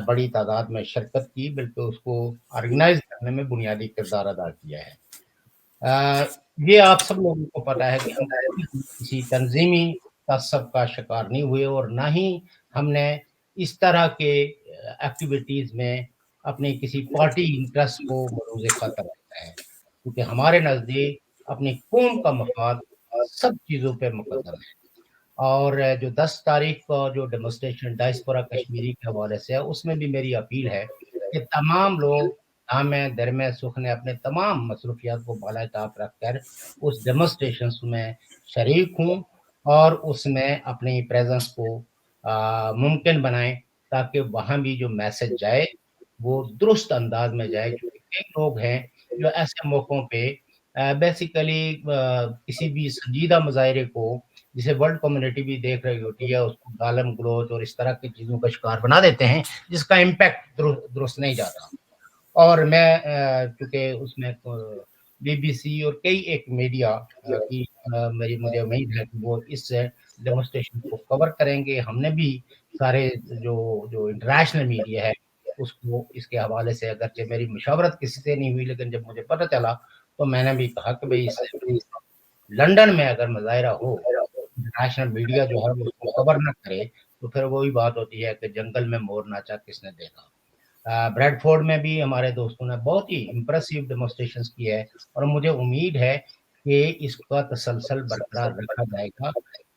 बड़ी तादाद में शिरकत की, बल्कि उसको ऑर्गेनाइज करने में बुनियादी किरदार अदा किया है। ये आप सब लोगों को पता है कि हम किसी तंजीमी तअस्सुब का शिकार नहीं हुए और ना ही हमने इस तरह के एक्टिविटीज़ में अपने किसी पार्टी इंटरेस्ट को मरूज़ ख़तर रखा है, क्योंकि हमारे नज़दीक अपनी कौम का मफाद सब चीज़ों पे मुकद्दम है। और जो 10 तारीख को जो डेमोन्स्ट्रेशन डायस्पोरा कश्मीरी के हवाले से है, उसमें भी मेरी अपील है कि तमाम लोग दामे दरमे सुख ने अपने तमाम मसरूफियात को बाला ताब रख कर उस डेमोन्स्ट्रेशंस में शरीक हों और उसमें अपनी प्रेजेंस को मुमकिन बनाएं, ताकि वहाँ भी जो मैसेज जाए वो दुरुस्त अंदाज में जाए। क्योंकि कई लोग हैं जो ऐसे मौक़ों पे बेसिकली किसी भी संजीदा मुजाहरे को, जिसे वर्ल्ड कम्युनिटी भी देख रही होती है, उसको गालम गलोच और इस तरह की चीज़ों का शिकार बना देते हैं, जिसका इम्पैक्ट दुरुस्त नहीं जाता। और मैं चूँकि उसमें बीबीसी और कई एक मीडिया की मुझे उम्मीद है कि वो इस डेमोन्स्ट्रेशन को कवर करेंगे। हमने भी सारे जो इंटरनेशनल मीडिया है उसको इसके हवाले से, अगरचे मेरी मुशावरत किसी से नहीं हुई, लेकिन जब मुझे पता चला तो मैंने भी कहा कि भाई इससे लंदन में अगर मुजाहिरा हो, इंटरनेशनल मीडिया जो है वो उसको कवर ना करे, तो फिर वही बात होती है कि जंगल में मोर नाचा किसने देखा। ब्रैडफोर्ड में भी हमारे दोस्तों ने बहुत ही इम्प्रेसिव डेमोन्स्ट्रेशंस की है, और मुझे उम्मीद है कि इसका तसलसल बरकरार रखा जाएगा।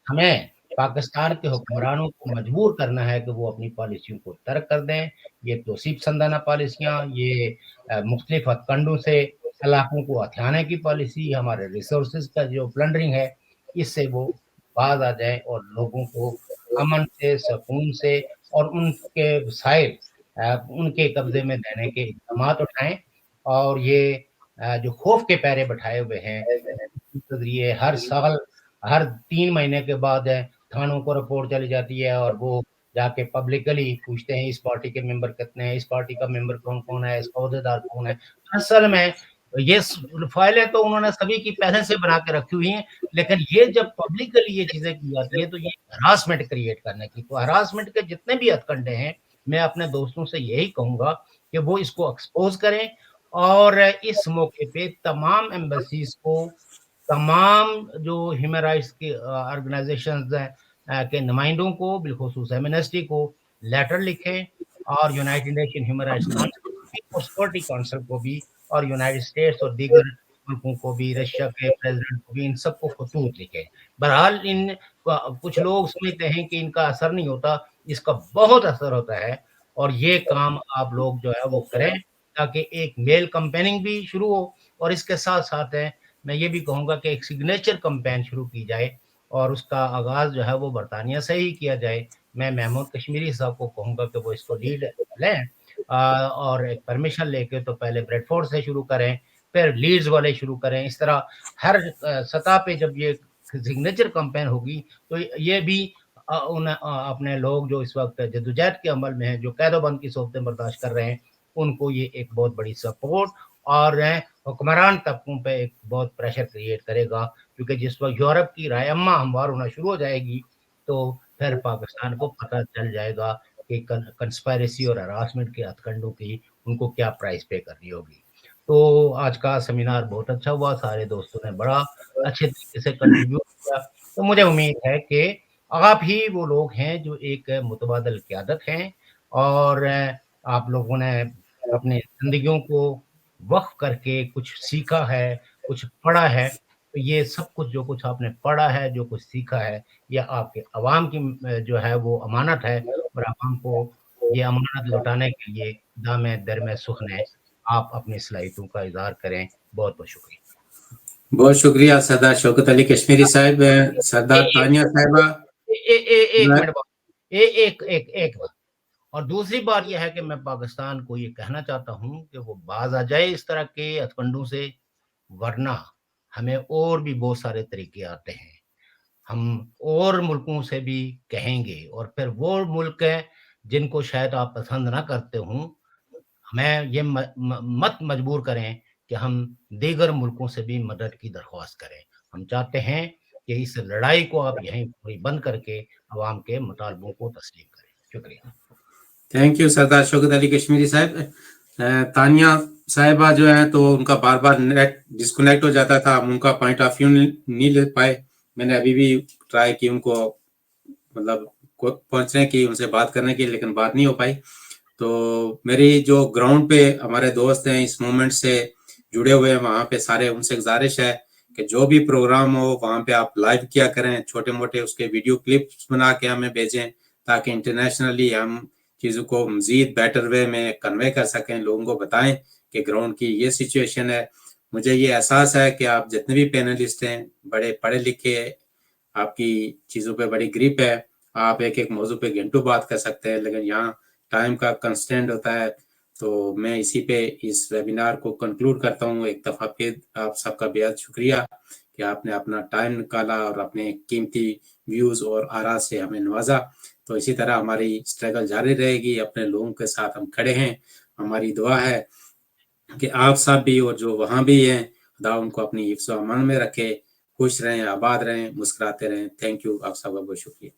हमें पाकिस्तान के हुक्मरानों को मजबूर करना है कि वो अपनी पॉलिसियों को तर्क कर दें। ये तोसीब संदाना पॉलिसियाँ, ये मुख्तलिफ हथकंडों से इलाकों को हथियाने की पॉलिसी, हमारे रिसोर्सेज का जो प्लंडरिंग है, इससे वो बाज आ जाए और लोगों को अमन से, सुकून से और उनके वसाइल उनके कब्जे में देने के इक़दाम उठाएं। और ये जो खौफ के पैरे बैठाए हुए हैं, ये हर साल हर 3 महीने के बाद थानों को रिपोर्ट चली जाती है और वो जाके पब्लिकली पूछते हैं इस पार्टी के मेंबर कितने हैं, इस पार्टी का मेंबर कौन कौन है, इसका अहदेदार कौन है। असल में ये फाइलें तो उन्होंने सभी की पहले से बना के रखी हुई हैं, लेकिन ये जब पब्लिकली ये चीजें की जाती है तो ये हरासमेंट क्रिएट करने की, तो हरासमेंट के जितने भी हथकंडे हैं, मैं अपने दोस्तों से यही कहूंगा कि वो इसको एक्सपोज करें। और इस मौके पे तमाम एम्बेसीज को, तमाम जो ह्यूमन राइट्स के ऑर्गेनाइजेशंस के नुमाइंदों को, बिलखुसूस एमनेस्टी को लेटर लिखें, और United nation human rights council और सिक्योरिटी काउंसिल को भी, और यूनाइटेड स्टेट्स और दीगर मुल्कों को भी, रशिया के प्रेसिडेंट को भी, इन सबको खतूत लिखे। बहरहाल इन कुछ लोग समझते हैं कि इनका असर नहीं होता, इसका बहुत असर होता है, और ये काम आप लोग जो है वो करें ताकि एक मेल कैंपेनिंग भी शुरू हो। और इसके साथ साथ मैं ये भी कहूँगा कि एक सिग्नेचर कैंपेन शुरू की जाए, और उसका आगाज़ जो है वो बरतानिया से ही किया जाए। मैं महमूद कश्मीरी साहब को कहूँगा कि वो इसको लीड लें, और एक परमिशन लेके तो पहले ब्रेडफोर्ड से शुरू करें, फिर लीड्स वाले शुरू करें। इस तरह हर सतह पे जब ये सिग्नेचर कैंपेन होगी तो ये भी अपने लोग जो इस वक्त जद्दोजहद के अमल में हैं, जो कैदोबंद की सोबतें बर्दाश्त कर रहे हैं, उनको ये एक बहुत बड़ी सपोर्ट और हुक्मरान तबकों पे एक बहुत प्रेशर क्रिएट करेगा। क्योंकि जिस वक्त यूरोप की राय अम्मा हमवार होना शुरू हो जाएगी तो फिर पाकिस्तान को पता चल जाएगा कि कंस्पायरेसी और हरासमेंट के हथकंडों की उनको क्या प्राइस पे करनी होगी। तो आज का सेमिनार बहुत अच्छा हुआ, सारे दोस्तों ने बड़ा अच्छे तरीके से कंट्रीब्यूट किया। तो मुझे उम्मीद है कि आप ही वो लोग हैं जो एक मुतबादल क़यादत हैं, और आप लोगों ने अपनी ज़िंदगियों को वक्फ करके कुछ सीखा है, कुछ पढ़ा है। तो ये सब कुछ जो कुछ आपने पढ़ा है, जो कुछ सीखा है, ये आपके अवाम की जो है वो अमानत है, और अवाम को ये अमानत लौटाने के लिए दाम दर में सुखने आप अपनी सलाहियतों का इज़हार करें। बहुत बहुत शुक्रिया। बहुत शुक्रिया सरदार शौकत अली कश्मीरी साहब। सरदार तानिया साहिबा, एक मिनट, एक बात। और दूसरी बात यह है कि मैं पाकिस्तान को ये कहना चाहता हूँ कि वो बाज आ जाए इस तरह के हथकंडों से, वरना हमें और भी बहुत सारे तरीके आते हैं। हम और मुल्कों से भी कहेंगे, और फिर वो मुल्क हैं जिनको शायद आप पसंद ना करते हों, हमें ये मत मजबूर करें कि हम दीगर मुल्कों से भी मदद की दरख्वास्त करें। हम चाहते हैं कि इस लड़ाई को आप यहीं पूरी बंद करके अवाम के मुतालबों को तस्लीम करें। शुक्रिया। थैंक यू सरदार शौकत अली कश्मीरी साहब। तानिया साहिबा जो है तो उनका बार बार नेट डिस्कनेक्ट हो जाता था, हम उनका पॉइंट ऑफ व्यू नहीं ले पाए। मैंने अभी भी ट्राई की उनको मतलब पहुंचने की, उनसे बात करने की, लेकिन बात नहीं हो पाई। तो मेरी जो ग्राउंड पे हमारे दोस्त हैं इस मूवमेंट से जुड़े हुए हैं, वहाँ पे सारे उनसे गुजारिश है कि जो भी प्रोग्राम हो वहाँ पे आप लाइव किया करें, छोटे मोटे उसके वीडियो क्लिप्स बना के हमें भेजें, ताकि इंटरनेशनली हम चीज़ों को मजीद बेटर वे में कन्वे कर सकें, लोगों को बताएं कि ग्राउंड की ये सिचुएशन है। मुझे ये एहसास है कि आप जितने भी पैनलिस्ट हैं बड़े पढ़े लिखे, आपकी चीज़ों पे बड़ी ग्रिप है, आप एक एक मौजू पे घंटों बात कर सकते हैं, लेकिन यहाँ टाइम का कंस्टेंट होता है। तो मैं इसी पे इस वेबिनार को कंक्लूड करता हूँ। एक दफ़ा फिर आप सबका बेहद शुक्रिया कि आपने अपना टाइम निकाला और अपने कीमती व्यूज़ और आरा से हमें नवाजा। तो इसी तरह हमारी स्ट्रगल जारी रहेगी, अपने लोगों के साथ हम खड़े हैं। हमारी दुआ है कि आप सब भी और जो वहाँ भी हैं, खुदा उनको अपनी हिफ्ज़ व अमान में रखे, खुश रहें, आबाद रहें, मुस्कुराते रहें। थैंक यू, आप सबका बहुत शुक्रिया।